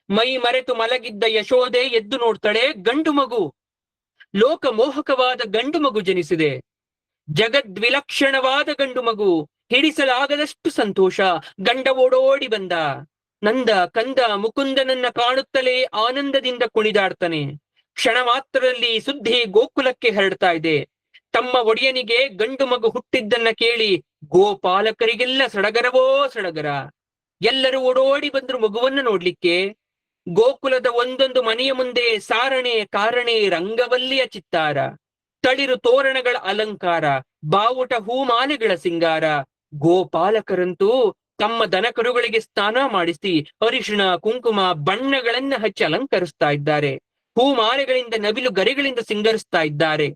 ಮೈ ಮರೆತು ಮಲಗಿದ್ದ ಯಶೋದೆ ಎದ್ದು ನೋಡ್ತಾಳೆ. ಗಂಡು ಮಗು, ಲೋಕಮೋಹಕವಾದ ಗಂಡು ಮಗು ಜನಿಸಿದೆ. ಜಗದ್ವಿಲಕ್ಷಣವಾದ ಗಂಡು ಮಗು. ಹಿಡಿಸಲಾಗದಷ್ಟು ಸಂತೋಷ. ಗಂಡ ಓಡೋಡಿ ಬಂದ. ನಂದ ಕಂದ ಮುಕುಂದನನ್ನ ಕಾಣುತ್ತಲೇ ಆನಂದದಿಂದ ಕುಣಿದಾಡ್ತಾನೆ. ಕ್ಷಣ ಮಾತ್ರದಲ್ಲಿ ಸುದ್ದಿ ಗೋಕುಲಕ್ಕೆ ಹರಡ್ತಾ ಇದೆ. ತಮ್ಮ ಒಡೆಯನಿಗೆ ಗಂಡು ಮಗು ಹುಟ್ಟಿದ್ದನ್ನ ಕೇಳಿ ಗೋಪಾಲಕರಿಗೆಲ್ಲ ಸಡಗರವೋ ಸಡಗರ. ಎಲ್ಲರೂ ಓಡೋಡಿ ಬಂದ್ರು ಮಗುವನ್ನ ನೋಡ್ಲಿಕ್ಕೆ. ಗೋಕುಲದ ಒಂದೊಂದು ಮನೆಯ ಮುಂದೆ ಸಾರಣೆ, ಕಾರಣೆ, ರಂಗವಲ್ಲಿಯ ಚಿತ್ತಾರ, ತಳಿರು ತೋರಣಗಳ ಅಲಂಕಾರ, ಬಾವುಟ ಹೂಮಾಲೆಗಳ ಸಿಂಗಾರ. ಗೋಪಾಲಕರಂತೂ ತಮ್ಮ ದನಕರುಗಳಿಗೆ ಸ್ನಾನ ಮಾಡಿಸಿ ಅರಿಶಿಣ, ಕುಂಕುಮ, ಬಣ್ಣಗಳನ್ನ ಹಚ್ಚಿ ಅಲಂಕರಿಸ್ತಾ ಇದ್ದಾರೆ. ಹೂಮಾಲೆಗಳಿಂದ, ನವಿಲು ಗರಿಗಳಿಂದ ಸಿಂಗರಿಸ್ತಾ ಇದ್ದಾರೆ.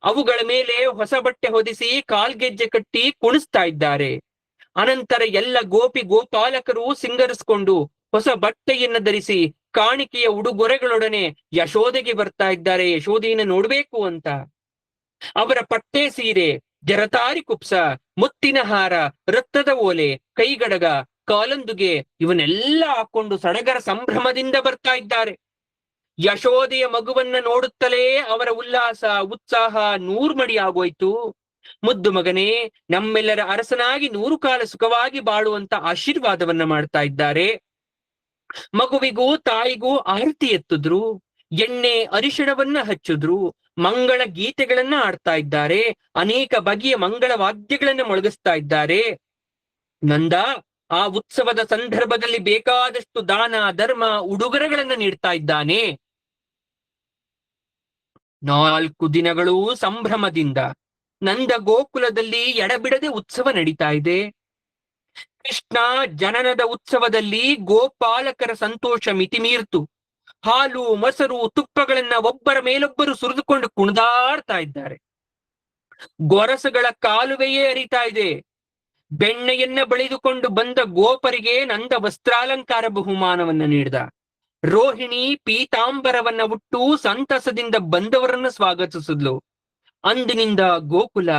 ಅವುಗಳ ಮೇಲೆ ಹೊಸ ಬಟ್ಟೆ ಹೊದಿಸಿ ಕಾಲ್ಗೆಜ್ಜೆ ಕಟ್ಟಿ ಕುಣಿಸ್ತಾ ಇದ್ದಾರೆ. ಅನಂತರ ಎಲ್ಲ ಗೋಪಾಲಕರು ಸಿಂಗರಿಸಿಕೊಂಡು ಹೊಸ ಬಟ್ಟೆಯನ್ನ ಧರಿಸಿ ಕಾಣಿಕೆಯ ಉಡುಗೊರೆಗಳೊಡನೆ ಯಶೋದೆಗೆ ಬರ್ತಾ ಇದ್ದಾರೆ, ಯಶೋದೆಯನ್ನು ನೋಡ್ಬೇಕು ಅಂತ. ಅವರ ಪಟ್ಟೆ ಸೀರೆ, ಜರತಾರಿ ಕುಪ್ಸ, ಮುತ್ತಿನ ಹಾರ, ರಕ್ತದ ಓಲೆ, ಕೈಗಡಗ, ಕಾಲಂದುಗೆ ಇವನ್ನೆಲ್ಲ ಹಾಕೊಂಡು ಸಡಗರ ಸಂಭ್ರಮದಿಂದ ಬರ್ತಾ ಇದ್ದಾರೆ. ಯಶೋದೆಯ ಮಗುವನ್ನ ನೋಡುತ್ತಲೇ ಅವರ ಉಲ್ಲಾಸ ಉತ್ಸಾಹ ನೂರ್ಮಡಿ ಆಗೋಯ್ತು. ಮುದ್ದು ಮಗನೇ, ನಮ್ಮೆಲ್ಲರ ಅರಸನಾಗಿ 100 ಕಾಲ ಸುಖವಾಗಿ ಬಾಳುವಂತ ಆಶೀರ್ವಾದವನ್ನ ಮಾಡ್ತಾ ಇದ್ದಾರೆ. ಮಗುವಿಗೂ ತಾಯಿಗೂ ಆರತಿ ಎತ್ತಿದ್ರು, ಎಣ್ಣೆ ಅರಿಶಿಣವನ್ನ ಹಚ್ಚಿದ್ರು, ಮಂಗಳ ಗೀತೆಗಳನ್ನ ಆಡ್ತಾ ಇದ್ದಾರೆ, ಅನೇಕ ಬಗೆಯ ಮಂಗಳ ವಾದ್ಯಗಳನ್ನ ಮೊಳಗಿಸ್ತಾ ಇದ್ದಾರೆ. ನಂದ ಆ ಉತ್ಸವದ ಸಂದರ್ಭದಲ್ಲಿ ಬೇಕಾದಷ್ಟು ದಾನ ಧರ್ಮ ಉಡುಗೊರೆಗಳನ್ನ ನೀಡ್ತಾ ಇದ್ದಾನೆ. 4 ದಿನಗಳು ಸಂಭ್ರಮದಿಂದ ನಂದ ಗೋಕುಲದಲ್ಲಿ ಎಡಬಿಡದೆ ಉತ್ಸವ ನಡೀತಾ ಇದೆ. ಕೃಷ್ಣ ಜನನದ ಉತ್ಸವದಲ್ಲಿ ಗೋಪಾಲಕರ ಸಂತೋಷ ಮಿತಿಮೀರ್ತು. ಹಾಲು ಮೊಸರು ತುಪ್ಪಗಳನ್ನ ಒಬ್ಬರ ಮೇಲೊಬ್ಬರು ಸುರಿದುಕೊಂಡು ಕುಣಿದಾಡ್ತಾ ಇದ್ದಾರೆ. ಗೊರಸುಗಳ ಕಾಲುವೆಯೇ ಹರಿತಾ ಇದೆ. ಬೆಣ್ಣೆಯನ್ನ ಬಳಿದುಕೊಂಡು ಬಂದ ಗೋಪರಿಗೆ ನಂದ ವಸ್ತ್ರಾಲಂಕಾರ ಬಹುಮಾನವನ್ನ ನೀಡಿದ. ರೋಹಿಣಿ ಪೀತಾಂಬರವನ್ನ ಉಟ್ಟು ಸಂತಸದಿಂದ ಬಂದವರನ್ನ ಸ್ವಾಗತಿಸಿದ್ಲು. ಅಂದಿನಿಂದ ಗೋಕುಲ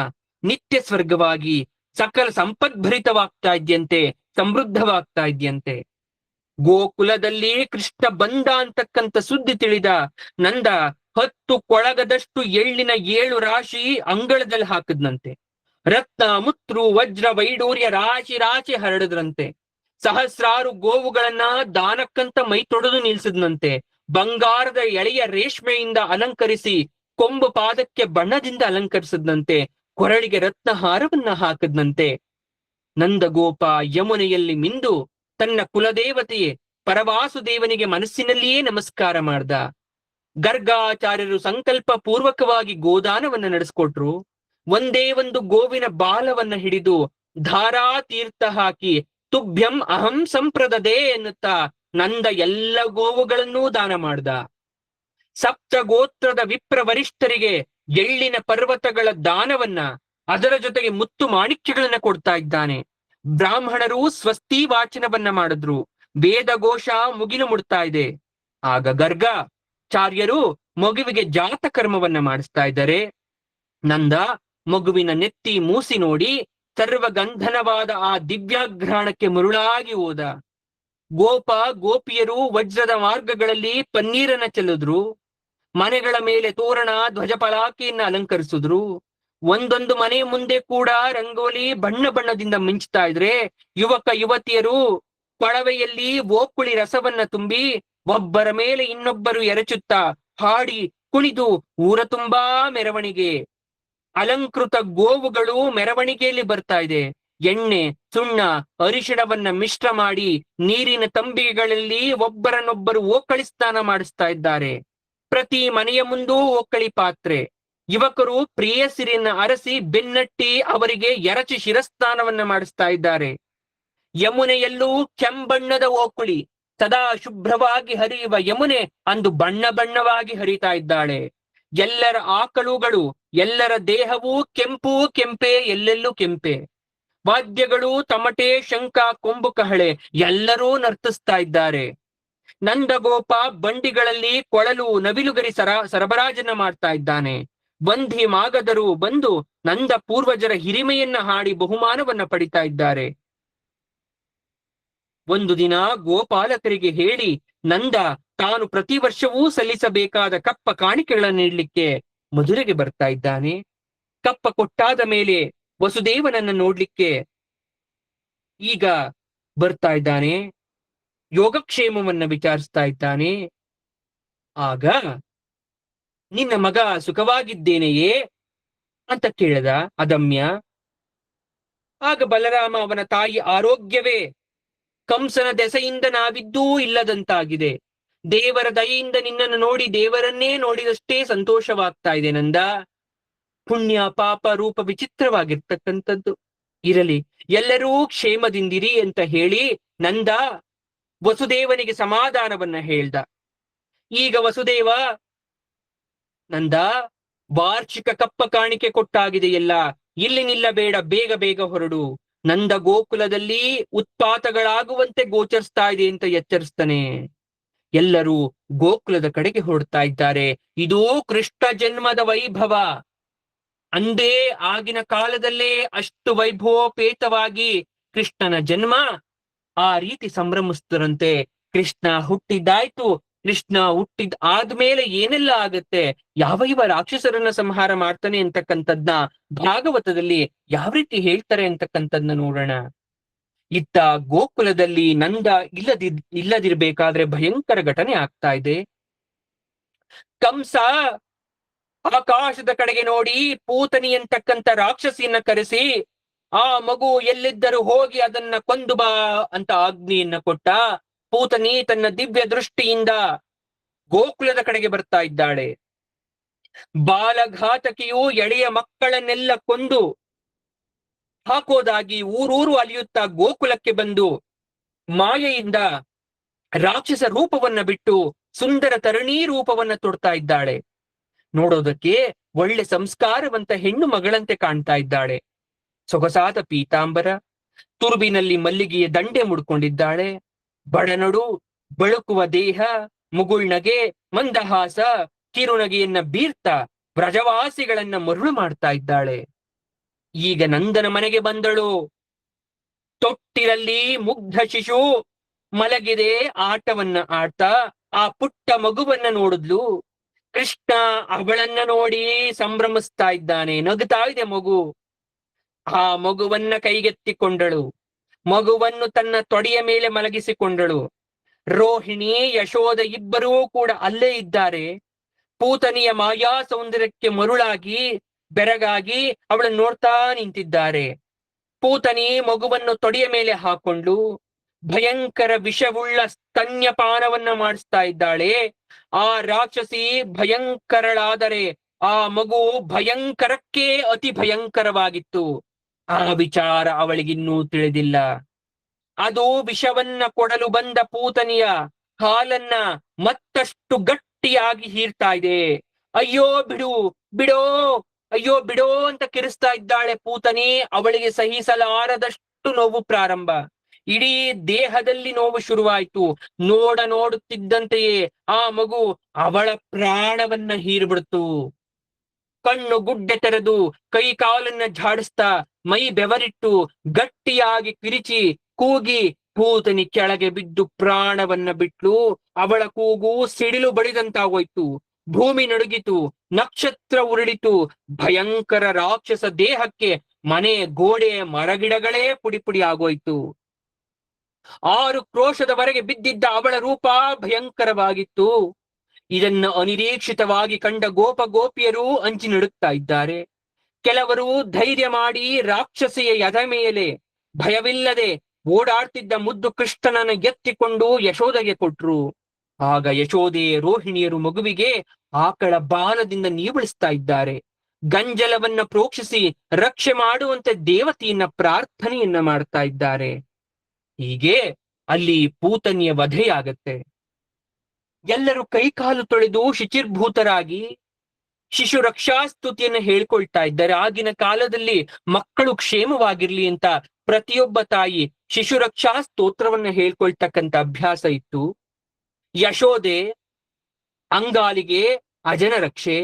ನಿತ್ಯ ಸ್ವರ್ಗವಾಗಿ ಸಕಲ ಸಂಪದ್ಭರಿತವಾಗ್ತಾ ಇದ್ಯಂತೆ, ಸಮೃದ್ಧವಾಗ್ತಾ ಇದ್ಯಂತೆ. ಗೋಕುಲದಲ್ಲಿ ಕೃಷ್ಣ ಬಂದ ಅಂತಕ್ಕಂಥ ಸುದ್ದಿ ತಿಳಿದ ನಂದ 10 ಕೊಳಗದಷ್ಟು ಎಳ್ಳಿನ 7 ರಾಶಿ ಅಂಗಳದಲ್ಲಿ ಹಾಕಿದ್ನಂತೆ. ರತ್ನ ಮುತ್ರು ವಜ್ರ ವೈಡೂರ್ಯ ರಾಶಿ ರಾಶಿ ಹರಡಿದ್ರಂತೆ. ಸಹಸ್ರಾರು ಗೋವುಗಳನ್ನ ದಾನಕ್ಕಂತ ಮೈ ತೊಡೆದು ನಿಲ್ಸಿದ್ನಂತೆ. ಬಂಗಾರದ ಎಳೆಯ ರೇಷ್ಮೆಯಿಂದ ಅಲಂಕರಿಸಿ ಕೊಂಬು ಪಾದಕ್ಕೆ ಬಣ್ಣದಿಂದ ಅಲಂಕರಿಸಿದ್ನಂತೆ. ಕೊರಳಿಗೆ ರತ್ನಹಾರವನ್ನ ಹಾಕಿದ್ನಂತೆ. ನಂದಗೋಪ ಯಮುನೆಯಲ್ಲಿ ಮಿಂದು ತನ್ನ ಕುಲದೇವತೆಯೇ ಪರವಾಸುದೇವನಿಗೆ ಮನಸ್ಸಿನಲ್ಲಿಯೇ ನಮಸ್ಕಾರ ಮಾಡ್ದ. ಗರ್ಗಾಚಾರ್ಯರು ಸಂಕಲ್ಪ ಪೂರ್ವಕವಾಗಿ ಗೋದಾನವನ್ನ ನಡೆಸ್ಕೊಟ್ರು. ಒಂದೇ ಒಂದು ಗೋವಿನ ಬಾಲವನ್ನ ಹಿಡಿದು ಧಾರಾ ತೀರ್ಥ ಹಾಕಿ ತುಭ್ಯಂ ಅಹಂ ಸಂಪ್ರದದೆ ಎನ್ನುತ್ತಾ ನಂದ ಎಲ್ಲ ಗೋವುಗಳನ್ನೂ ದಾನ ಮಾಡ್ದ. ಸಪ್ತ ಗೋತ್ರದ ವಿಪ್ರ ವರಿಷ್ಠರಿಗೆ ಎಳ್ಳಿನ ಪರ್ವತಗಳ ದಾನವನ್ನ, ಅದರ ಜೊತೆಗೆ ಮುತ್ತು ಮಾಣಿಕ್ಯಗಳನ್ನ ಕೊಡ್ತಾ ಇದ್ದಾನೆ. ಬ್ರಾಹ್ಮಣರು ಸ್ವಸ್ತಿ ವಾಚನವನ್ನ ಮಾಡಿದ್ರು. ವೇದ ಘೋಷ ಮುಗಿಲು ಮುಡ್ತಾ ಇದೆ. ಆಗ ಗರ್ಗಾಚಾರ್ಯರು ಮಗುವಿಗೆ ಜಾತಕರ್ಮವನ್ನ ಮಾಡಿಸ್ತಾ ಇದ್ದಾರೆ. ನಂದ ಮಗುವಿನ ನೆತ್ತಿ ಮೂಸಿ ನೋಡಿ ಸರ್ವಗಂಧನವಾದ ಆ ದಿವ್ಯಾಘ್ರಾಣಕ್ಕೆ ಮರುಳಾಗಿ ಹೋದ. ಗೋಪ ಗೋಪಿಯರು ವಜ್ರದ ಮಾರ್ಗಗಳಲ್ಲಿ ಪನ್ನೀರನ್ನ ಚೆಲ್ಲಿದ್ರು. ಮನೆಗಳ ಮೇಲೆ ತೋರಣ ಧ್ವಜ ಪಲಾಕಿಯನ್ನ ಅಲಂಕರಿಸಿದ್ರು. ಒಂದೊಂದು ಮನೆಯ ಮುಂದೆ ಕೂಡ ರಂಗೋಲಿ ಬಣ್ಣ ಬಣ್ಣದಿಂದ ಮಿಂಚ್ತಾ ಇದ್ರೆ ಯುವಕ ಯುವತಿಯರು ಕೊಳವೆಯಲ್ಲಿ ಓಕುಳಿ ರಸವನ್ನ ತುಂಬಿ ಒಬ್ಬರ ಮೇಲೆ ಇನ್ನೊಬ್ಬರು ಎರಚುತ್ತಾ ಹಾಡಿ ಕುಣಿದು ಊರ ತುಂಬಾ ಮೆರವಣಿಗೆ. ಅಲಂಕೃತ ಗೋವುಗಳು ಮೆರವಣಿಗೆಯಲ್ಲಿ ಬರ್ತಾ ಇದೆ. ಎಣ್ಣೆ ಸುಣ್ಣ ಅರಿಶಿಣವನ್ನ ಮಿಶ್ರ ಮಾಡಿ ನೀರಿನ ತಂಬಿಗೆಗಳಲ್ಲಿ ಒಬ್ಬರನ್ನೊಬ್ಬರು ಓಕಳಿ ಸ್ನಾನ ಮಾಡಿಸ್ತಾ ಇದ್ದಾರೆ. ಪ್ರತಿ ಮನೆಯ ಮುಂದೂ ಓಕಳಿ ಪಾತ್ರೆ. ಯುವಕರು ಪ್ರೇಯಸಿರಿಯನ್ನ ಅರಸಿ ಬೆನ್ನಟ್ಟಿ ಅವರಿಗೆ ಎರಚಿ ಶಿರಸ್ನಾನವನ್ನ ಮಾಡಿಸ್ತಾ ಇದ್ದಾರೆ. ಯಮುನೆಯಲ್ಲೂ ಕೆಂಬಣ್ಣದ ಓಕುಳಿ, ಸದಾ ಶುಭ್ರವಾಗಿ ಹರಿಯುವ ಯಮುನೆ ಅಂದು ಬಣ್ಣ ಬಣ್ಣವಾಗಿ ಹರಿತಾ ಇದ್ದಾಳೆ. ಎಲ್ಲರ ಆಕಳುಗಳು, ಎಲ್ಲರ ದೇಹವೂ ಕೆಂಪು ಕೆಂಪೆ, ಎಲ್ಲೆಲ್ಲೂ ಕೆಂಪೆ. ವಾದ್ಯಗಳು ತಮಟೆ ಶಂಖ ಕೊಂಬು ಕಹಳೆ ಎಲ್ಲರೂ ನರ್ತಿಸ್ತಾ ಇದ್ದಾರೆ. ನಂದಗೋಪ ಬಂಡಿಗಳಲ್ಲಿ ಕೊಳಲು ನವಿಲುಗರಿ ಸರಬರಾಜನ್ನ ಮಾಡ್ತಾ ಇದ್ದಾನೆ. ಬಂಧಿ ಮಾಗದರು ಬಂದು ನಂದ ಪೂರ್ವಜರ ಹಿರಿಮೆಯನ್ನ ಹಾಡಿ ಬಹುಮಾನವನ್ನ ಪಡಿತಾ ಇದ್ದಾರೆ. ಒಂದು ದಿನ ಗೋಪಾಲಕರಿಗೆ ಹೇಳಿ ನಂದ ತಾನು ಪ್ರತಿ ವರ್ಷವೂ ಸಲ್ಲಿಸಬೇಕಾದ ಕಪ್ಪ ಕಾಣಿಕೆಗಳನ್ನು ನೀಡಲಿಕ್ಕೆ ಮಧುರೆಗೆ ಬರ್ತಾ ಇದ್ದಾನೆ. ಕಪ್ಪ ಕೊಟ್ಟಾದ ಮೇಲೆ ವಸುದೇವನನ್ನ ನೋಡ್ಲಿಕ್ಕೆ ಈಗ ಬರ್ತಾ ಇದ್ದಾನೆ. ಯೋಗಕ್ಷೇಮವನ್ನ ವಿಚಾರಿಸ್ತಾ ಇದ್ದಾನೆ. ಆಗ ನಿನ್ನ ಮಗ ಸುಖವಾಗಿದ್ದೇನೆಯೇ ಅಂತ ಕೇಳಿದ ಅದಮ್ಯ. ಆಗ ಬಲರಾಮ ಅವನ ತಾಯಿ ಆರೋಗ್ಯವೇ ಕಂಸನ ದೆಸೆಯಿಂದ ನಾವಿದ್ದೂ ಇಲ್ಲದಂತಾಗಿದೆ. ದೇವರ ದಯೆಯಿಂದ ನಿನ್ನನ್ನು ನೋಡಿ ದೇವರನ್ನೇ ನೋಡಿದಷ್ಟೇ ಸಂತೋಷವಾಗ್ತಾ ಇದೆ ನಂದ. ಪುಣ್ಯ ಪಾಪ ರೂಪ ವಿಚಿತ್ರವಾಗಿರ್ತಕ್ಕಂಥದ್ದು. ಇರಲಿ, ಎಲ್ಲರೂ ಕ್ಷೇಮದಿಂದಿರಿ ಅಂತ ಹೇಳಿ ನಂದ ವಸುದೇವನಿಗೆ ಸಮಾಧಾನವನ್ನ ಹೇಳ್ದ. ಈಗ ವಸುದೇವ, ನಂದ ವಾರ್ಷಿಕ ಕಪ್ಪ ಕಾಣಿಕೆ ಕೊಟ್ಟಾಗಿದೆಯಲ್ಲ, ಇಲ್ಲಿ ನಿಲ್ಲಬೇಡ, ಬೇಗ ಬೇಗ ಹೊರಡು. ನಂದ ಗೋಕುಲದಲ್ಲಿ ಉತ್ಪಾತಗಳಾಗುವಂತೆ ಗೋಚರಿಸ್ತಾ ಇದೆ ಅಂತ ಎಚ್ಚರಿಸ್ತಾನೆ. ಎಲ್ಲರೂ ಗೋಕುಲದ ಕಡೆಗೆ ಹೊರಡ್ತಾ ಇದ್ದಾರೆ. ಇದೂ ಕೃಷ್ಣ ಜನ್ಮದ ವೈಭವ. ಅಂದೇ ಆಗಿನ ಕಾಲದಲ್ಲೇ ಅಷ್ಟು ವೈಭವೋಪೇತವಾಗಿ ಕೃಷ್ಣನ ಜನ್ಮ. ಆ ರೀತಿ ಸಂಭ್ರಮಿಸಿದರಂತೆ. ಕೃಷ್ಣ ಹುಟ್ಟಿದ್ದಾಯ್ತು, ಕೃಷ್ಣ ಹುಟ್ಟಿದ ಆದ್ಮೇಲೆ ಏನೆಲ್ಲ ಆಗತ್ತೆ, ಯಾವ ಇವ ರಾಕ್ಷಸರನ್ನ ಸಂಹಾರ ಮಾಡ್ತಾನೆ ಅಂತಕ್ಕಂಥದ್ನ ಭಾಗವತದಲ್ಲಿ ಯಾವ ರೀತಿ ಹೇಳ್ತಾರೆ ಅಂತಕ್ಕಂಥದ್ನ ನೋಡೋಣ. ಇತ್ತ ಗೋಕುಲದಲ್ಲಿ ನಂದ ಇಲ್ಲದಿರ್ಬೇಕಾದ್ರೆ ಭಯಂಕರ ಘಟನೆ ಆಗ್ತಾ ಇದೆ. ಕಂಸ ಆಕಾಶದ ಕಡೆಗೆ ನೋಡಿ ಪೂತನಿ ಅಂತಕ್ಕಂಥ ರಾಕ್ಷಸಿಯನ್ನ ಕರೆಸಿ, ಆ ಮಗು ಎಲ್ಲಿದ್ದರೂ ಹೋಗಿ ಅದನ್ನ ಕೊಂದು ಬಾ ಅಂತ ಆಜ್ಞೆಯನ್ನ ಕೊಟ್ಟ. ಪೂತನಿ ತನ್ನ ದಿವ್ಯ ದೃಷ್ಟಿಯಿಂದ ಗೋಕುಲದ ಕಡೆಗೆ ಬರ್ತಾ ಇದ್ದಾಳೆ. ಬಾಲಘಾತಕಿಯು ಎಳೆಯ ಮಕ್ಕಳನ್ನೆಲ್ಲ ಕೊಂದು ಹಾಕೋದಾಗಿ ಊರೂರು ಅಲಿಯುತ್ತಾ ಗೋಕುಲಕ್ಕೆ ಬಂದು ಮಾಯೆಯಿಂದ ರಾಕ್ಷಸ ರೂಪವನ್ನ ಬಿಟ್ಟು ಸುಂದರ ತರುಣೀ ರೂಪವನ್ನ ತೊಡ್ತಾ ಇದ್ದಾಳೆ. ನೋಡೋದಕ್ಕೆ ಒಳ್ಳೆ ಸಂಸ್ಕಾರವಂತ ಹೆಣ್ಣು ಮಗಳಂತೆ ಕಾಣ್ತಾ ಇದ್ದಾಳೆ. ಸೊಗಸಾದ ಪೀತಾಂಬರ, ತುರುಬಿನಲ್ಲಿ ಮಲ್ಲಿಗೆಯ ದಂಡೆ ಮುಡ್ಕೊಂಡಿದ್ದಾಳೆ. ಬಡನಡು ಬಳುಕುವ ದೇಹ, ಮುಗುಳ್ನಗೆ, ಮಂದಹಾಸ, ಕಿರುನಗೆಯನ್ನ ಬೀರ್ತಾ ವ್ರಜವಾಸಿಗಳನ್ನ ಮರುಳು ಮಾಡ್ತಾ ಇದ್ದಾಳೆ. ಈಗ ನಂದನ ಮನೆಗೆ ಬಂದಳು. ತೊಟ್ಟಿಲಲ್ಲಿ ಮುಗ್ಧ ಶಿಶು ಮಲಗಿದೆ, ಆಟವನ್ನ ಆಡ್ತಾ ಆ ಪುಟ್ಟ ಮಗುವನ್ನ ನೋಡಿದ್ಲು. ಕೃಷ್ಣ ಅವಳನ್ನ ನೋಡಿ ಸಂಭ್ರಮಿಸ್ತಾ ಇದ್ದಾನೆ, ನಗುತ್ತಾ ಇದೆ ಮಗು. ಆ ಮಗುವನ್ನ ಕೈಗೆತ್ತಿಕೊಂಡಳು, ಮಗುವನ್ನು ತನ್ನ ತೊಡೆಯ ಮೇಲೆ ಮಲಗಿಸಿಕೊಂಡಳು. ರೋಹಿಣಿ, ಯಶೋದ ಇಬ್ಬರೂ ಕೂಡ ಅಲ್ಲೇ ಇದ್ದಾರೆ. ಪೂತನಿಯ ಮಾಯಾ ಸೌಂದರ್ಯಕ್ಕೆ ಮರುಳಾಗಿ ಬೆರಗಾಗಿ ಅವಳನ್ನು ನೋಡ್ತಾ ನಿಂತಿದ್ದಾರೆ. ಪೂತನಿ ಮಗುವನ್ನು ತೊಡೆಯ ಮೇಲೆ ಹಾಕೊಂಡು ಭಯಂಕರ ವಿಷವುಳ್ಳ ಸ್ತನ್ಯಪಾನವನ್ನ ಮಾಡಿಸ್ತಾ ಇದ್ದಾಳೆ. ಆ ರಾಕ್ಷಸಿ ಭಯಂಕರಳಾದರೆ ಆ ಮಗು ಭಯಂಕರಕ್ಕೆ ಅತಿ ಭಯಂಕರವಾಗಿತ್ತು. ಆ ವಿಚಾರ ಅವಳಿಗಿನ್ನೂ ತಿಳಿದಿಲ್ಲ. ಅದು ವಿಷವನ್ನ ಕೊಡಲು ಬಂದ ಪೂತನಿಯ ಹಾಲನ್ನ ಮತ್ತಷ್ಟು ಗಟ್ಟಿಯಾಗಿ ಹೀರ್ತಾ ಇದೆ. ಅಯ್ಯೋ ಬಿಡು, ಬಿಡೋ, ಅಯ್ಯೋ ಬಿಡೋ ಅಂತ ಕಿರಿಸ್ತಾ ಇದ್ದಾಳೆ ಪೂತನಿ. ಅವಳಿಗೆ ಸಹಿಸಲಾರದಷ್ಟು ನೋವು ಪ್ರಾರಂಭ. ಇಡೀ ದೇಹದಲ್ಲಿ ನೋವು ಶುರುವಾಯ್ತು. ನೋಡುತ್ತಿದ್ದಂತೆಯೇ ಆ ಮಗು ಅವಳ ಪ್ರಾಣವನ್ನ ಹೀರ್ಬಿಡ್ತು. ಕಣ್ಣು ಗುಡ್ಡೆ ತೆರೆದು ಕೈ ಕಾಲನ್ನ ಝಾಡಿಸ್ತಾ ಮೈ ಬೆವರಿಟ್ಟು ಗಟ್ಟಿಯಾಗಿ ಕಿರಿಚಿ ಕೂಗಿ ಪೂತನಿ ಕೆಳಗೆ ಬಿದ್ದು ಪ್ರಾಣವನ್ನ ಬಿಟ್ಲು. ಅವಳ ಕೂಗು ಸಿಡಿಲು ಬಡಿದಂತಾಗೋಯ್ತು. ಭೂಮಿ ನಡುಗಿತು, ನಕ್ಷತ್ರ ಉರುಳಿತು. ಭಯಂಕರ ರಾಕ್ಷಸ ದೇಹಕ್ಕೆ ಮನೆ, ಗೋಡೆ, ಮರಗಿಡಗಳೇ ಪುಡಿ ಪುಡಿ ಆಗೋಯ್ತು. 6 ಕ್ರೋಶದವರೆಗೆ ಬಿದ್ದಿದ್ದ ಅವಳ ರೂಪ ಭಯಂಕರವಾಗಿತ್ತು. ಇದನ್ನ ಅನಿರೀಕ್ಷಿತವಾಗಿ ಕಂಡ ಗೋಪ ಗೋಪಿಯರು ಅಂಜಿ ನಡುಕ್ತಾ ಇದ್ದಾರೆ. ಕೆಲವರು ಧೈರ್ಯ ಮಾಡಿ ರಾಕ್ಷಸಿಯ ಎದೆ ಮೇಲೆ ಭಯವಿಲ್ಲದೆ ಓಡಾಡ್ತಿದ್ದ ಮುದ್ದು ಕೃಷ್ಣನನ್ನು ಎತ್ತಿಕೊಂಡು ಯಶೋದೆಗೆ ಕೊಟ್ರು. ಆಗ ಯಶೋದೆ, ರೋಹಿಣಿಯರು ಮಗುವಿಗೆ ಆಕಳ ಬಾಲದಿಂದ ನೀವಳಿಸ್ತಾ ಇದ್ದಾರೆ. ಗಂಜಲವನ್ನ ಪ್ರೋಕ್ಷಿಸಿ ರಕ್ಷೆ ಮಾಡುವಂತೆ ದೇವತೆಯನ್ನ ಪ್ರಾರ್ಥನೆಯನ್ನ ಮಾಡ್ತಾ ಇದ್ದಾರೆ. ಹೀಗೆ ಅಲ್ಲಿ ಪೂತನಿಯ ವಧೆಯಾಗತ್ತೆ. ಎಲ್ಲರೂ ಕೈಕಾಲು ತೊಳೆದು ಶುಚಿರ್ಭೂತರಾಗಿ ಶಿಶು ರಕ್ಷಾಸ್ತುತಿಯನ್ನು ಹೇಳ್ಕೊಳ್ತಾ ಇದ್ದಾರೆ. ಆಗಿನ ಕಾಲದಲ್ಲಿ ಮಕ್ಕಳು ಕ್ಷೇಮವಾಗಿರ್ಲಿ ಅಂತ ಪ್ರತಿಯೊಬ್ಬ ತಾಯಿ ಶಿಶು ರಕ್ಷಾ ಸ್ತೋತ್ರವನ್ನ ಹೇಳ್ಕೊಳ್ತಕ್ಕಂಥ ಅಭ್ಯಾಸ ಇತ್ತು. ಯಶೋದೆ ಅಂಗಾಲಿಗೆ ಅಜನ ರಕ್ಷೆ,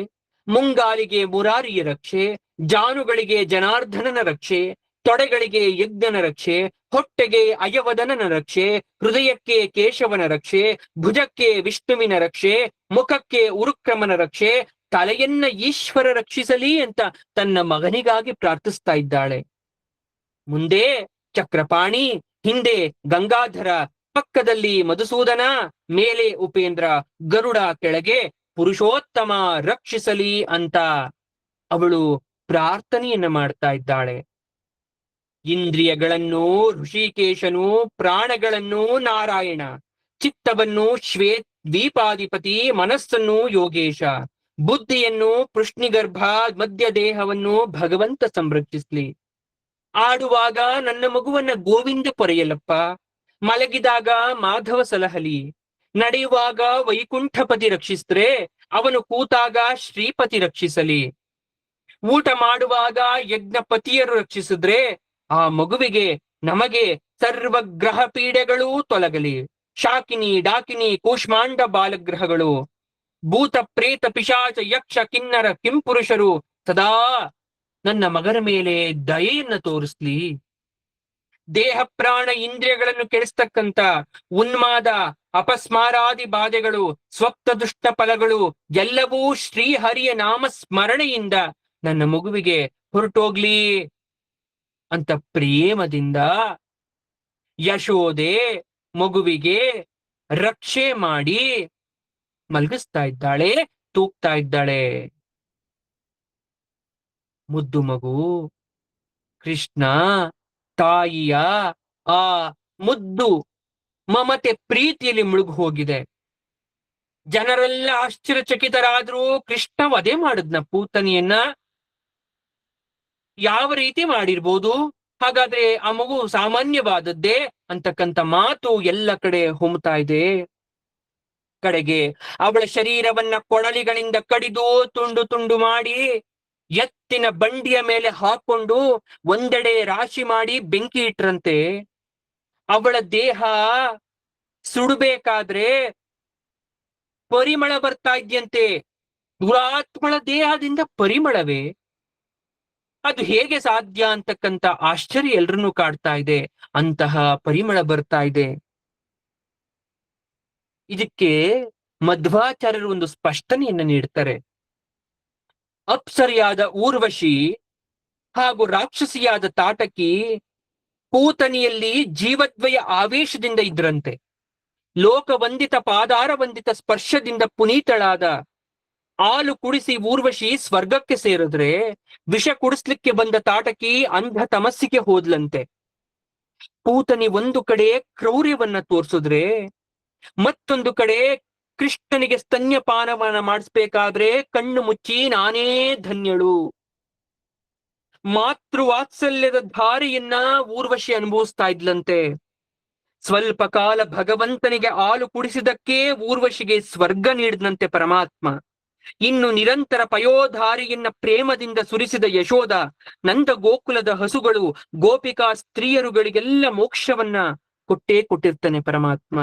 ಮುಂಗಾಲಿಗೆ ಮುರಾರಿಯ ರಕ್ಷೆ, ಜಾನುಗಳಿಗೆ ಜನಾರ್ದನನ ರಕ್ಷೆ, ತೊಡೆಗಳಿಗೆ ಯಜ್ಞನ ರಕ್ಷೆ, ಹೊಟ್ಟೆಗೆ ಅಯವದನನ ರಕ್ಷೆ, ಹೃದಯಕ್ಕೆ ಕೇಶವನ ರಕ್ಷೆ, ಭುಜಕ್ಕೆ ವಿಷ್ಣುವಿನ ರಕ್ಷೆ, ಮುಖಕ್ಕೆ ಉರುಕ್ರಮನ ರಕ್ಷೆ, ತಲೆಯನ್ನ ಈಶ್ವರ ರಕ್ಷಿಸಲಿ ಅಂತ ತನ್ನ ಮಗನಿಗಾಗಿ ಪ್ರಾರ್ಥಿಸ್ತಾ ಇದ್ದಾಳೆ. ಮುಂದೆ ಚಕ್ರಪಾಣಿ, ಹಿಂದೆ ಗಂಗಾಧರ, ಪಕ್ಕದಲ್ಲಿ ಮಧುಸೂದನ, ಮೇಲೆ ಉಪೇಂದ್ರ, ಗರುಡ ಕೆಳಗೆ ಪುರುಷೋತ್ತಮ ರಕ್ಷಿಸಲಿ ಅಂತ ಅವಳು ಪ್ರಾರ್ಥನೆಯನ್ನ ಮಾಡ್ತಾ ಇದ್ದಾಳೆ. ಇಂದ್ರಿಯಗಳನ್ನು ಋಷಿಕೇಶನು, ಪ್ರಾಣಗಳನ್ನು ನಾರಾಯಣ, ಚಿತ್ತವನ್ನು ದ್ವೀಪಾಧಿಪತಿ, ಮನಸ್ಸನ್ನು ಯೋಗೇಶ, ಬುದ್ಧಿಯನ್ನು ಪೃಷ್ಣಿಗರ್ಭ, ಮಧ್ಯ ದೇಹವನ್ನು ಭಗವಂತ ಸಂರಕ್ಷಿಸ್ಲಿ. ಆಡುವಾಗ ನನ್ನ ಮಗುವನ್ನ ಗೋವಿಂದ ಪೊರೆಯಲಪ್ಪ, ಮಲಗಿದಾಗ ಮಾಧವ ಸಲಹಲಿ, ನಡೆಯುವಾಗ ವೈಕುಂಠಪತಿ ರಕ್ಷಿಸಿದ್ರೆ ಅವನು ಕೂತಾಗ ಶ್ರೀಪತಿ ರಕ್ಷಿಸಲಿ, ಊಟ ಮಾಡುವಾಗ ಯಜ್ಞಪತಿಯರು ರಕ್ಷಿಸಿದ್ರೆ ಆ ಮಗುವಿಗೆ ನಮಗೆ ಸರ್ವಗ್ರಹ ಪೀಡೆಗಳೂ ತೊಲಗಲಿ. ಶಾಕಿನಿ, ಡಾಕಿನಿ, ಕೂಷ್ಮಾಂಡ ಬಾಲಗ್ರಹಗಳು, ಭೂತ ಪ್ರೇತ ಪಿಶಾಚ ಯಕ್ಷ ಕಿನ್ನರ ಕಿಂಪುರುಷರು ಸದಾ ನನ್ನ ಮಗನ ಮೇಲೆ ದಯೆಯನ್ನ ತೋರಿಸ್ಲಿ. ದೇಹ ಪ್ರಾಣ ಇಂದ್ರಿಯಗಳನ್ನು ಕೆಡಿಸ್ತಕ್ಕಂಥ ಉನ್ಮಾದ ಅಪಸ್ಮಾರಾದಿ ಬಾಧೆಗಳು, ಸ್ವಪ್ತ ದುಷ್ಟ ಫಲಗಳು ಎಲ್ಲವೂ ಶ್ರೀಹರಿಯ ನಾಮ ಸ್ಮರಣೆಯಿಂದ ನನ್ನ ಮಗುವಿಗೆ ಹೊರಟೋಗ್ಲಿ ಅಂತ ಪ್ರೇಮದಿಂದ ಯಶೋದೆ ಮಗುವಿಗೆ ರಕ್ಷೆ ಮಾಡಿ ಮಲಗಿಸ್ತಾ ಇದ್ದಾಳೆ, ತೂಗ್ತಾ ಇದ್ದಾಳೆ. ಮುದ್ದು ಮಗು ಕೃಷ್ಣ ತಾಯಿಯ ಆ ಮುದ್ದು ಮಮತೆ ಪ್ರೀತಿಯಲ್ಲಿ ಮುಳುಗು ಹೋಗಿದೆ. ಜನರೆಲ್ಲ ಆಶ್ಚರ್ಯಚಕಿತರಾದ್ರೂ ಕೃಷ್ಣ ವಧೆ ಮಾಡಿದ್ನ ಪೂತನಿಯನ್ನ. ಯಾವ ರೀತಿ ಮಾಡಿರ್ಬೋದು? ಹಾಗಾದ್ರೆ ಆ ಮಗು ಸಾಮಾನ್ಯವಾದದ್ದೇ ಅಂತಕ್ಕಂಥ ಮಾತು ಎಲ್ಲ ಕಡೆ ಹೊಮ್ತಾ ಇದೆ. ಕಡೆಗೆ ಅವಳ ಶರೀರವನ್ನ ಕೊಳಲಿಗಳಿಂದ ಕಡಿದು ತುಂಡು ತುಂಡು ಮಾಡಿ ಎತ್ತಿನ ಬಂಡಿಯ ಮೇಲೆ ಹಾಕೊಂಡು ಒಂದೆಡೆ ರಾಶಿ ಮಾಡಿ ಬೆಂಕಿ ಇಟ್ರಂತೆ. ಅವಳ ದೇಹ ಸುಡಬೇಕಾದ್ರೆ ಪರಿಮಳ ಬರ್ತಾ ಇದ್ಯಂತೆ. ದುರಾತ್ಮಳ ದೇಹದಿಂದ ಪರಿಮಳವೇ? ಅದು ಹೇಗೆ ಸಾಧ್ಯ ಅಂತಕ್ಕಂಥ ಆಶ್ಚರ್ಯ ಎಲ್ರನ್ನೂ ಕಾಡ್ತಾ ಇದೆ. ಅಂತಹ ಪರಿಮಳ ಬರ್ತಾ ಇದೆ. ಇದಕ್ಕೆ ಮಧ್ವಾಚಾರ್ಯರು ಒಂದು ಸ್ಪಷ್ಟನೆಯನ್ನ ನೀಡ್ತಾರೆ. ಅಪ್ಸರಿಯಾದ ಊರ್ವಶಿ ಹಾಗೂ ರಾಕ್ಷಸಿಯಾದ ತಾಟಕಿ ಪೂತನಿಯಲ್ಲಿ ಜೀವದ್ವಯ ಆವೇಶದಿಂದ ಇದ್ರಂತೆ. ಲೋಕವಂದಿತ ಪಾದಾರ ವಂದಿತ ಸ್ಪರ್ಶದಿಂದ ಪುನೀತಳಾದ ಹಾಲು ಕುಡಿಸಿ ಊರ್ವಶಿ ಸ್ವರ್ಗಕ್ಕೆ ಸೇರಿದ್ರೆ, ವಿಷ ಕುಡಿಸ್ಲಿಕ್ಕೆ ಬಂದ ತಾಟಕಿ ಅಂಧ ತಮಸ್ಸಿಗೆ ಹೋದ್ಲಂತೆ. ಪೂತನಿ ಒಂದು ಕಡೆ ಕ್ರೌರ್ಯವನ್ನ ತೋರ್ಸಿದ್ರೆ, ಮತ್ತೊಂದು ಕಡೆ ಕೃಷ್ಣನಿಗೆ ಸ್ತನ್ಯಪಾನವನ್ನ ಮಾಡಿಸ್ಬೇಕಾದ್ರೆ ಕಣ್ಣು ಮುಚ್ಚಿ ನಾನೇ ಧನ್ಯಳು, ಮಾತೃವಾತ್ಸಲ್ಯದ ಧಾರಿಯನ್ನ ಊರ್ವಶಿ ಅನುಭವಿಸ್ತಾ ಇದ್ಲಂತೆ. ಸ್ವಲ್ಪ ಕಾಲ ಭಗವಂತನಿಗೆ ಹಾಲು ಕುಡಿಸಿದಕ್ಕೆ ಊರ್ವಶಿಗೆ ಸ್ವರ್ಗ ನೀಡಿದಂತೆ ಪರಮಾತ್ಮ. ಇನ್ನು ನಿರಂತರ ಪಯೋಧಾರಿಯನ್ನ ಪ್ರೇಮದಿಂದ ಸುರಿಸಿದ ಯಶೋದ, ನಂದ ಗೋಕುಲದ ಹಸುಗಳು, ಗೋಪಿಕಾ ಸ್ತ್ರೀಯರುಗಳಿಗೆಲ್ಲ ಮೋಕ್ಷವನ್ನ ಕೊಟ್ಟೇ ಕೊಟ್ಟಿರ್ತಾನೆ ಪರಮಾತ್ಮ.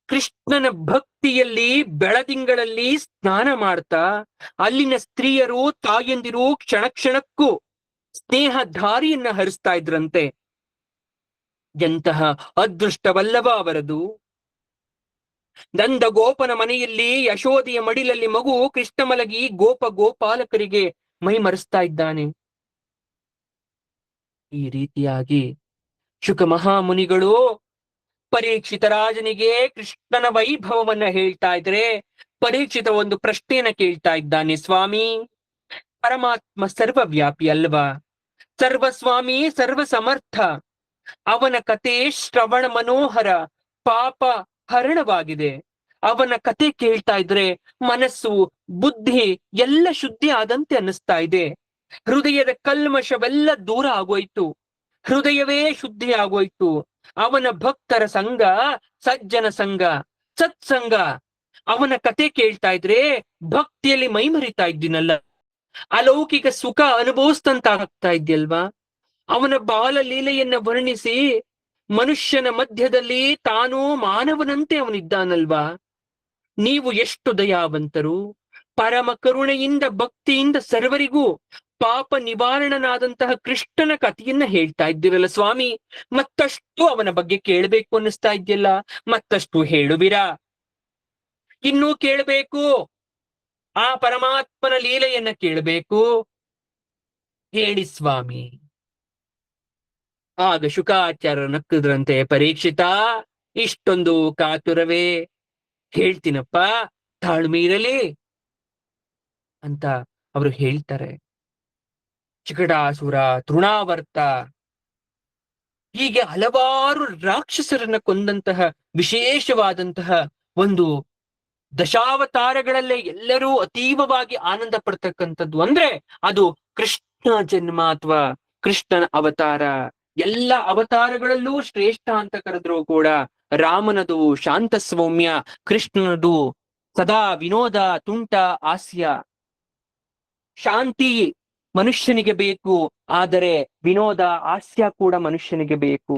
ಕೃಷ್ಣನ ಭಕ್ತಿಯಲ್ಲಿ ಬೆಳದಿಂಗಳಲ್ಲಿ ಸ್ನಾನ ಮಾಡ್ತಾ ಅಲ್ಲಿನ ಸ್ತ್ರೀಯರು ತಾಯಂದಿರು ಕ್ಷಣ ಕ್ಷಣಕ್ಕೂ ಸ್ನೇಹ ಧಾರಿಯನ್ನ ಹರಿಸ್ತಾ ಇದ್ರಂತೆ. ಎಂತಹ ಅದೃಷ್ಟವಲ್ಲವ ಅವರದು. ನಂದ ಗೋಪನ ಮನೆಯಲ್ಲಿ ಯಶೋದೆಯ ಮಡಿಲಲ್ಲಿ ಮಗು ಕೃಷ್ಣ ಮಲಗಿ ಗೋಪಾಲಕರಿಗೆ ಮೈ ಮರೆಸ್ತಾ ಇದ್ದಾನೆ. ಈ ರೀತಿಯಾಗಿ ಶುಕ ಮಹಾಮುನಿಗಳು ಪರೀಕ್ಷಿತ ರಾಜನಿಗೆ ಕೃಷ್ಣನ ವೈಭವವನ್ನ ಹೇಳ್ತಾ ಇದ್ರೆ, ಪರೀಕ್ಷಿತ ಒಂದು ಪ್ರಶ್ನೆಯನ್ನ ಕೇಳ್ತಾ ಇದ್ದಾನೆ. ಸ್ವಾಮಿ, ಪರಮಾತ್ಮ ಸರ್ವವ್ಯಾಪಿ ಅಲ್ವಾ? ಸರ್ವಸ್ವಾಮಿ ಸರ್ವ ಸಮರ್ಥ. ಅವನ ಕತೆ ಶ್ರವಣ ಮನೋಹರ, ಪಾಪ ಹರಣವಾಗಿದೆ. ಅವನ ಕತೆ ಕೇಳ್ತಾ ಇದ್ರೆ ಮನಸ್ಸು ಬುದ್ಧಿ ಎಲ್ಲ ಶುದ್ಧಿ ಆದಂತೆ ಅನ್ನಿಸ್ತಾ ಇದೆ. ಹೃದಯದ ಕಲ್ಮಶವೆಲ್ಲ ದೂರ ಆಗೋಯ್ತು, ಹೃದಯವೇ ಶುದ್ಧಿ ಆಗೋಯ್ತು. ಅವನ ಭಕ್ತರ ಸಂಘ, ಸಜ್ಜನ ಸಂಘ, ಸತ್ಸಂಗ. ಅವನ ಕತೆ ಕೇಳ್ತಾ ಇದ್ರೆ ಭಕ್ತಿಯಲ್ಲಿ ಮೈಮರಿತಾ ಇದ್ದೀನಲ್ಲ, ಅಲೌಕಿಕ ಸುಖ ಅನುಭವಿಸ್ತಂತಾಗ್ತಾ ಇದ್ಯಲ್ವಾ? ಅವನ ಬಾಲ ಲೀಲೆಯನ್ನ ವರ್ಣಿಸಿ ಮನುಷ್ಯನ ಮಧ್ಯದಲ್ಲಿ ತಾನು ಮಾನವನಂತೆ ಅವನಿದ್ದಾನಲ್ವಾ? ನೀವು ಎಷ್ಟು ದಯಾವಂತರು! ಪರಮ ಕರುಣೆಯಿಂದ ಭಕ್ತಿಯಿಂದ ಸರ್ವರಿಗೂ ಪಾಪ ನಿವಾರಣನಾದಂತಹ ಕೃಷ್ಣನ ಕಥೆಯನ್ನ ಹೇಳ್ತಾ ಇದ್ದೀರಲ್ಲ ಸ್ವಾಮಿ, ಮತ್ತಷ್ಟು ಅವನ ಬಗ್ಗೆ ಕೇಳಬೇಕು ಅನ್ನಿಸ್ತಾ ಇದೆಯಲ್ಲ, ಮತ್ತಷ್ಟು ಹೇಳುವಿರಾ? ಇನ್ನೂ ಕೇಳಬೇಕು, ಆ ಪರಮಾತ್ಮನ ಲೀಲೆಯನ್ನ ಕೇಳಬೇಕು, ಹೇಳಿ ಸ್ವಾಮಿ. ಆಗ ಶುಕಾಚಾರ್ಯರು ನಕ್ಕದ್ರಂತೆ. ಪರೀಕ್ಷಿತ, ಇಷ್ಟೊಂದು ಕಾತುರವೇ? ಹೇಳ್ತೀನಪ್ಪ, ತಾಳ್ಮೆ ಇರಲಿ ಅಂತ ಅವರು ಹೇಳ್ತಾರೆ. ಚಿಕಟಾಸುರ, ತೃಣಾವರ್ತ, ಹೀಗೆ ಹಲವಾರು ರಾಕ್ಷಸರನ್ನ ಕೊಂದಂತಹ ವಿಶೇಷವಾದಂತಹ ಒಂದು ದಶಾವತಾರಗಳಲ್ಲೇ ಎಲ್ಲರೂ ಅತೀವವಾಗಿ ಆನಂದ ಪಡ್ತಕ್ಕಂಥದ್ದು ಅಂದ್ರೆ ಅದು ಕೃಷ್ಣ ಜನ್ಮ ಅಥವಾ ಕೃಷ್ಣನ ಅವತಾರ. ಎಲ್ಲ ಅವತಾರಗಳಲ್ಲೂ ಶ್ರೇಷ್ಠ ಅಂತ ಕರೆದ್ರು ಕೂಡ ರಾಮನದು ಶಾಂತ ಸೌಮ್ಯ, ಕೃಷ್ಣನದು ಸದಾ ವಿನೋದ, ತುಂಟ, ಹಾಸ್ಯ. ಶಾಂತಿ ಮನುಷ್ಯನಿಗೆ ಬೇಕು, ಆದರೆ ವಿನೋದ, ಹಾಸ್ಯ ಕೂಡ ಮನುಷ್ಯನಿಗೆ ಬೇಕು.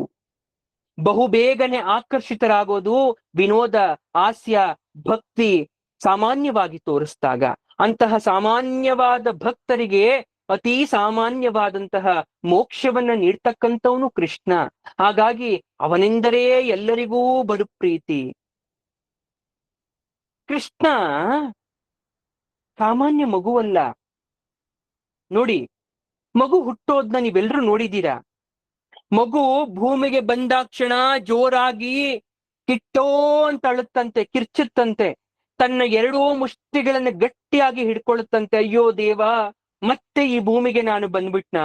ಬಹುಬೇಗನೆ ಆಕರ್ಷಿತರಾಗೋದು ವಿನೋದ, ಹಾಸ್ಯ, ಭಕ್ತಿ ಸಾಮಾನ್ಯವಾಗಿ ತೋರಿಸಿದಾಗ. ಅಂತಹ ಸಾಮಾನ್ಯವಾದ ಭಕ್ತರಿಗೆ ಅತಿ ಸಾಮಾನ್ಯವಾದಂತಹ ಮೋಕ್ಷವನ್ನ ನೀಡ್ತಕ್ಕಂಥವನು ಕೃಷ್ಣ. ಹಾಗಾಗಿ ಅವನೆಂದರೆ ಎಲ್ಲರಿಗೂ ಬಲು ಪ್ರೀತಿ. ಕೃಷ್ಣ ಸಾಮಾನ್ಯ ಮಗುವಲ್ಲ. ನೋಡಿ, ಮಗು ಹುಟ್ಟೋದ್ನ ನೀವೆಲ್ಲರೂ ನೋಡಿದ್ದೀರಾ. ಮಗು ಭೂಮಿಗೆ ಬಂದಾಕ್ಷಣ ಜೋರಾಗಿ ಕಿಟ್ಟೋ ಅಂತ ಅಳುತ್ತಂತೆ, ಕಿರ್ಚುತ್ತಂತೆ, ತನ್ನ ಎರಡೂ ಮುಷ್ಟಿಗಳನ್ನ ಗಟ್ಟಿಯಾಗಿ ಹಿಡ್ಕೊಳ್ಳುತ್ತಂತೆ. ಅಯ್ಯೋ ದೇವ, ಮತ್ತೆ ಈ ಭೂಮಿಗೆ ನಾನು ಬಂದ್ಬಿಟ್ನ,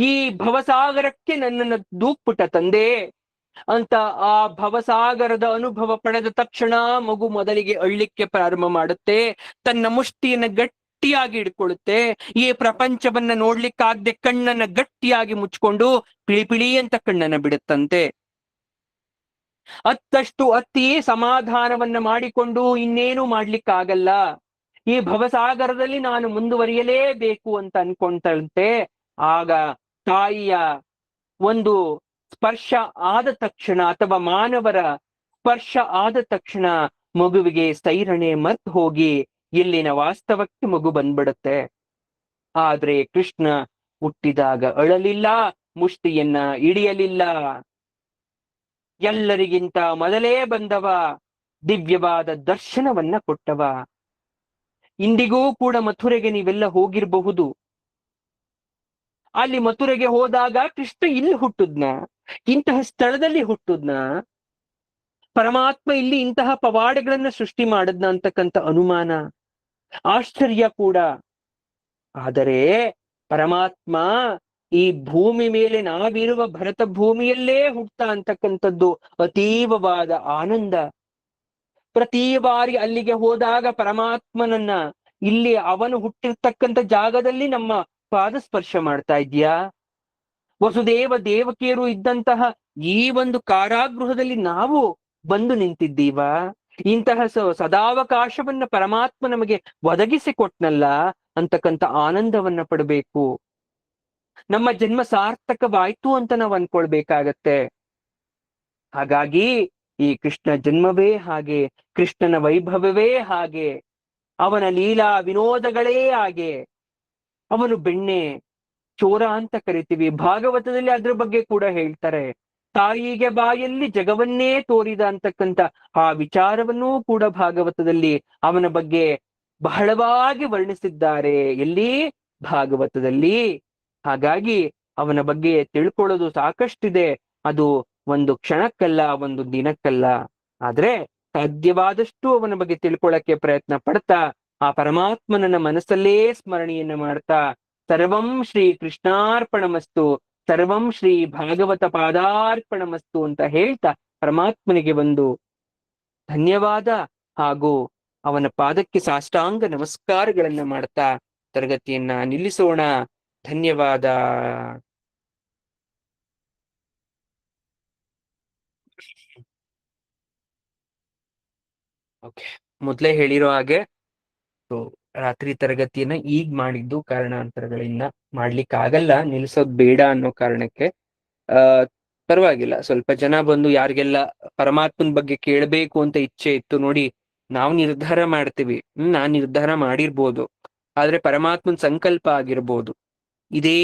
ಈ ಭವಸಾಗರಕ್ಕೆ ನನ್ನನ್ನು ದೂಕ್ಬಿಟ್ಟ ತಂದೆ ಅಂತ ಆ ಭವಸಾಗರದ ಅನುಭವ ಪಡೆದ ತಕ್ಷಣ ಮಗು ಮೊದಲಿಗೆ ಅಳ್ಳಿಕ್ಕೆ ಪ್ರಾರಂಭ ಮಾಡುತ್ತೆ. ತನ್ನ ಮುಷ್ಟಿಯನ್ನ ಗಟ್ಟಿಯಾಗಿ ಹಿಡ್ಕೊಳ್ಳುತ್ತೆ. ಈ ಪ್ರಪಂಚವನ್ನ ನೋಡ್ಲಿಕ್ಕಾಗದೆ ಕಣ್ಣನ್ನ ಗಟ್ಟಿಯಾಗಿ ಮುಚ್ಕೊಂಡು ಪಿಳಿ ಪಿಳಿ ಅಂತ ಕಣ್ಣನ್ನ ಬಿಡುತ್ತಂತೆ. ಅತ್ತಷ್ಟು ಅತ್ತಿ ಸಮಾಧಾನವನ್ನ ಮಾಡಿಕೊಂಡು ಇನ್ನೇನು ಮಾಡ್ಲಿಕ್ಕಾಗಲ್ಲ, ಈ ಭವಸಾಗರದಲ್ಲಿ ನಾನು ಮುಂದುವರಿಯಲೇಬೇಕು ಅಂತ ಅನ್ಕೊಂತಂತೆ. ಆಗ ತಾಯಿಯ ಒಂದು ಸ್ಪರ್ಶ ಆದ ತಕ್ಷಣ, ಅಥವಾ ಮಾನವರ ಸ್ಪರ್ಶ ಆದ ತಕ್ಷಣ ಮಗುವಿಗೆ ಸೈರಣೆ ಮರ್ತು ಹೋಗಿ ಇಲ್ಲಿನ ವಾಸ್ತವಕ್ಕೆ ಮಗು ಬಂದ್ಬಿಡುತ್ತೆ. ಆದ್ರೆ ಕೃಷ್ಣ ಹುಟ್ಟಿದಾಗ ಅಳಲಿಲ್ಲ, ಮುಷ್ಟಿಯನ್ನ ಹಿಡಿಯಲಿಲ್ಲ. ಎಲ್ಲರಿಗಿಂತ ಮೊದಲೇ ಬಂದವ, ದಿವ್ಯವಾದ ದರ್ಶನವನ್ನ ಕೊಟ್ಟವ. ಇಂದಿಗೂ ಕೂಡ ಮಥುರೆಗೆ ನೀವೆಲ್ಲ ಹೋಗಿರಬಹುದು. ಅಲ್ಲಿ ಮಥುರೆಗೆ ಹೋದಾಗ ಕೃಷ್ಣ ಇಲ್ಲಿ ಹುಟ್ಟುದ್ನ, ಇಂತಹ ಸ್ಥಳದಲ್ಲಿ ಹುಟ್ಟುದ್ನ, ಪರಮಾತ್ಮ ಇಲ್ಲಿ ಇಂತಹ ಪವಾಡಗಳನ್ನ ಸೃಷ್ಟಿ ಮಾಡದ್ನ ಅಂತಕ್ಕಂಥ ಅನುಮಾನ, ಆಶ್ಚರ್ಯ ಕೂಡ. ಆದರೆ ಪರಮಾತ್ಮ ಈ ಭೂಮಿ ಮೇಲೆ ನಾವಿರುವ ಭರತ ಭೂಮಿಯಲ್ಲೇ ಹುಟ್ಟ ಅಂತಕ್ಕಂಥದ್ದು ಅತೀವವಾದ ಆನಂದ. ಪ್ರತಿ ಬಾರಿ ಅಲ್ಲಿಗೆ ಹೋದಾಗ ಪರಮಾತ್ಮನನ್ನ ಇಲ್ಲಿ ಅವನು ಹುಟ್ಟಿರ್ತಕ್ಕಂಥ ಜಾಗದಲ್ಲಿ ನಮ್ಮ ಪಾದ ಸ್ಪರ್ಶ ಮಾಡ್ತಾ ಇದ್ಯಾ? ವಸುದೇವ ದೇವಕಿಯರು ಇದ್ದಂತಹ ಈ ಒಂದು ಕಾರಾಗೃಹದಲ್ಲಿ ನಾವು ಬಂದು ನಿಂತಿದ್ದೀವ? ಇಂತಹ ಸದಾವಕಾಶವನ್ನ ಪರಮಾತ್ಮ ನಮಗೆ ಒದಗಿಸಿ ಕೊಟ್ನಲ್ಲ ಅಂತಕ್ಕಂಥ ಆನಂದವನ್ನ ಪಡಬೇಕು. ನಮ್ಮ ಜನ್ಮ ಸಾರ್ಥಕವಾಯ್ತು ಅಂತ ನಾವು ಅನ್ಕೊಳ್ಬೇಕಾಗತ್ತೆ. ಹಾಗಾಗಿ ಈ ಕೃಷ್ಣ ಜನ್ಮವೇ ಹಾಗೆ, ಕೃಷ್ಣನ ವೈಭವವೇ ಹಾಗೆ, ಅವನ ಲೀಲಾ ವಿನೋದಗಳೇ ಹಾಗೆ. ಅವನು ಬೆಣ್ಣೆ ಚೋರ ಅಂತ ಕರಿತೀವಿ. ಭಾಗವತದಲ್ಲಿ ಅದ್ರ ಬಗ್ಗೆ ಕೂಡ ಹೇಳ್ತಾರೆ. ತಾಯಿಗೆ ಬಾಯಲ್ಲಿ ಜಗವನ್ನೇ ತೋರಿದ ಅಂತಕ್ಕಂಥ ಆ ವಿಚಾರವನ್ನೂ ಕೂಡ ಭಾಗವತದಲ್ಲಿ ಅವನ ಬಗ್ಗೆ ಬಹಳವಾಗಿ ವರ್ಣಿಸಿದ್ದಾರೆ. ಎಲ್ಲಿ? ಭಾಗವತದಲ್ಲಿ. ಹಾಗಾಗಿ ಅವನ ಬಗ್ಗೆ ತಿಳ್ಕೊಳ್ಳೋದು ಸಾಕಷ್ಟಿದೆ. ಅದು ಒಂದು ಕ್ಷಣಕ್ಕಲ್ಲ, ಒಂದು ದಿನಕ್ಕಲ್ಲ. ಆದ್ರೆ ಸಾಧ್ಯವಾದಷ್ಟು ಅವನ ಬಗ್ಗೆ ತಿಳ್ಕೊಳ್ಳಕ್ಕೆ ಪ್ರಯತ್ನ ಪಡ್ತಾ, ಆ ಪರಮಾತ್ಮನನ್ನ ಮನಸ್ಸಲ್ಲೇ ಸ್ಮರಣೆಯನ್ನ ಮಾಡ್ತಾ, ಸರ್ವಂ ಶ್ರೀ ಕೃಷ್ಣಾರ್ಪಣಮಸ್ತು, ಸರ್ವಂ ಶ್ರೀ ಭಾಗವತ ಪಾದಾರ್ಪಣಮಸ್ತು ಅಂತ ಹೇಳ್ತಾ ಪರಮಾತ್ಮನಿಗೆ ಒಂದು ಧನ್ಯವಾದ ಹಾಗೂ ಅವನ ಪಾದಕ್ಕೆ ಸಾಷ್ಟಾಂಗ ನಮಸ್ಕಾರಗಳನ್ನ ಮಾಡ್ತಾ ತರಗತಿಯನ್ನ ನಿಲ್ಲಿಸೋಣ. ಧನ್ಯವಾದ. ಓಕೆ, ಮೊದ್ಲೇ ಹೇಳಿರೋ ಹಾಗೆ ರಾತ್ರಿ ತರಗತಿಯನ್ನ ಈಗ ಮಾಡಿದ್ದು ಕಾರಣಾಂತರಗಳಿಂದ ಮಾಡ್ಲಿಕ್ಕೆ ಆಗಲ್ಲ, ನಿಲ್ಸೋದ್ ಬೇಡ ಅನ್ನೋ ಕಾರಣಕ್ಕೆ. ಪರವಾಗಿಲ್ಲ, ಸ್ವಲ್ಪ ಜನ ಬಂದು ಯಾರಿಗೆಲ್ಲ ಪರಮಾತ್ಮನ ಬಗ್ಗೆ ಕೇಳಬೇಕು ಅಂತ ಇಚ್ಛೆ ಇತ್ತು ನೋಡಿ, ನಾವು ನಿರ್ಧಾರ ಮಾಡ್ತೀವಿ. ನಾನ್ ನಿರ್ಧಾರ ಮಾಡಿರ್ಬೋದು, ಆದ್ರೆ ಪರಮಾತ್ಮನ್ ಸಂಕಲ್ಪ ಆಗಿರ್ಬೋದು. ಇದೇ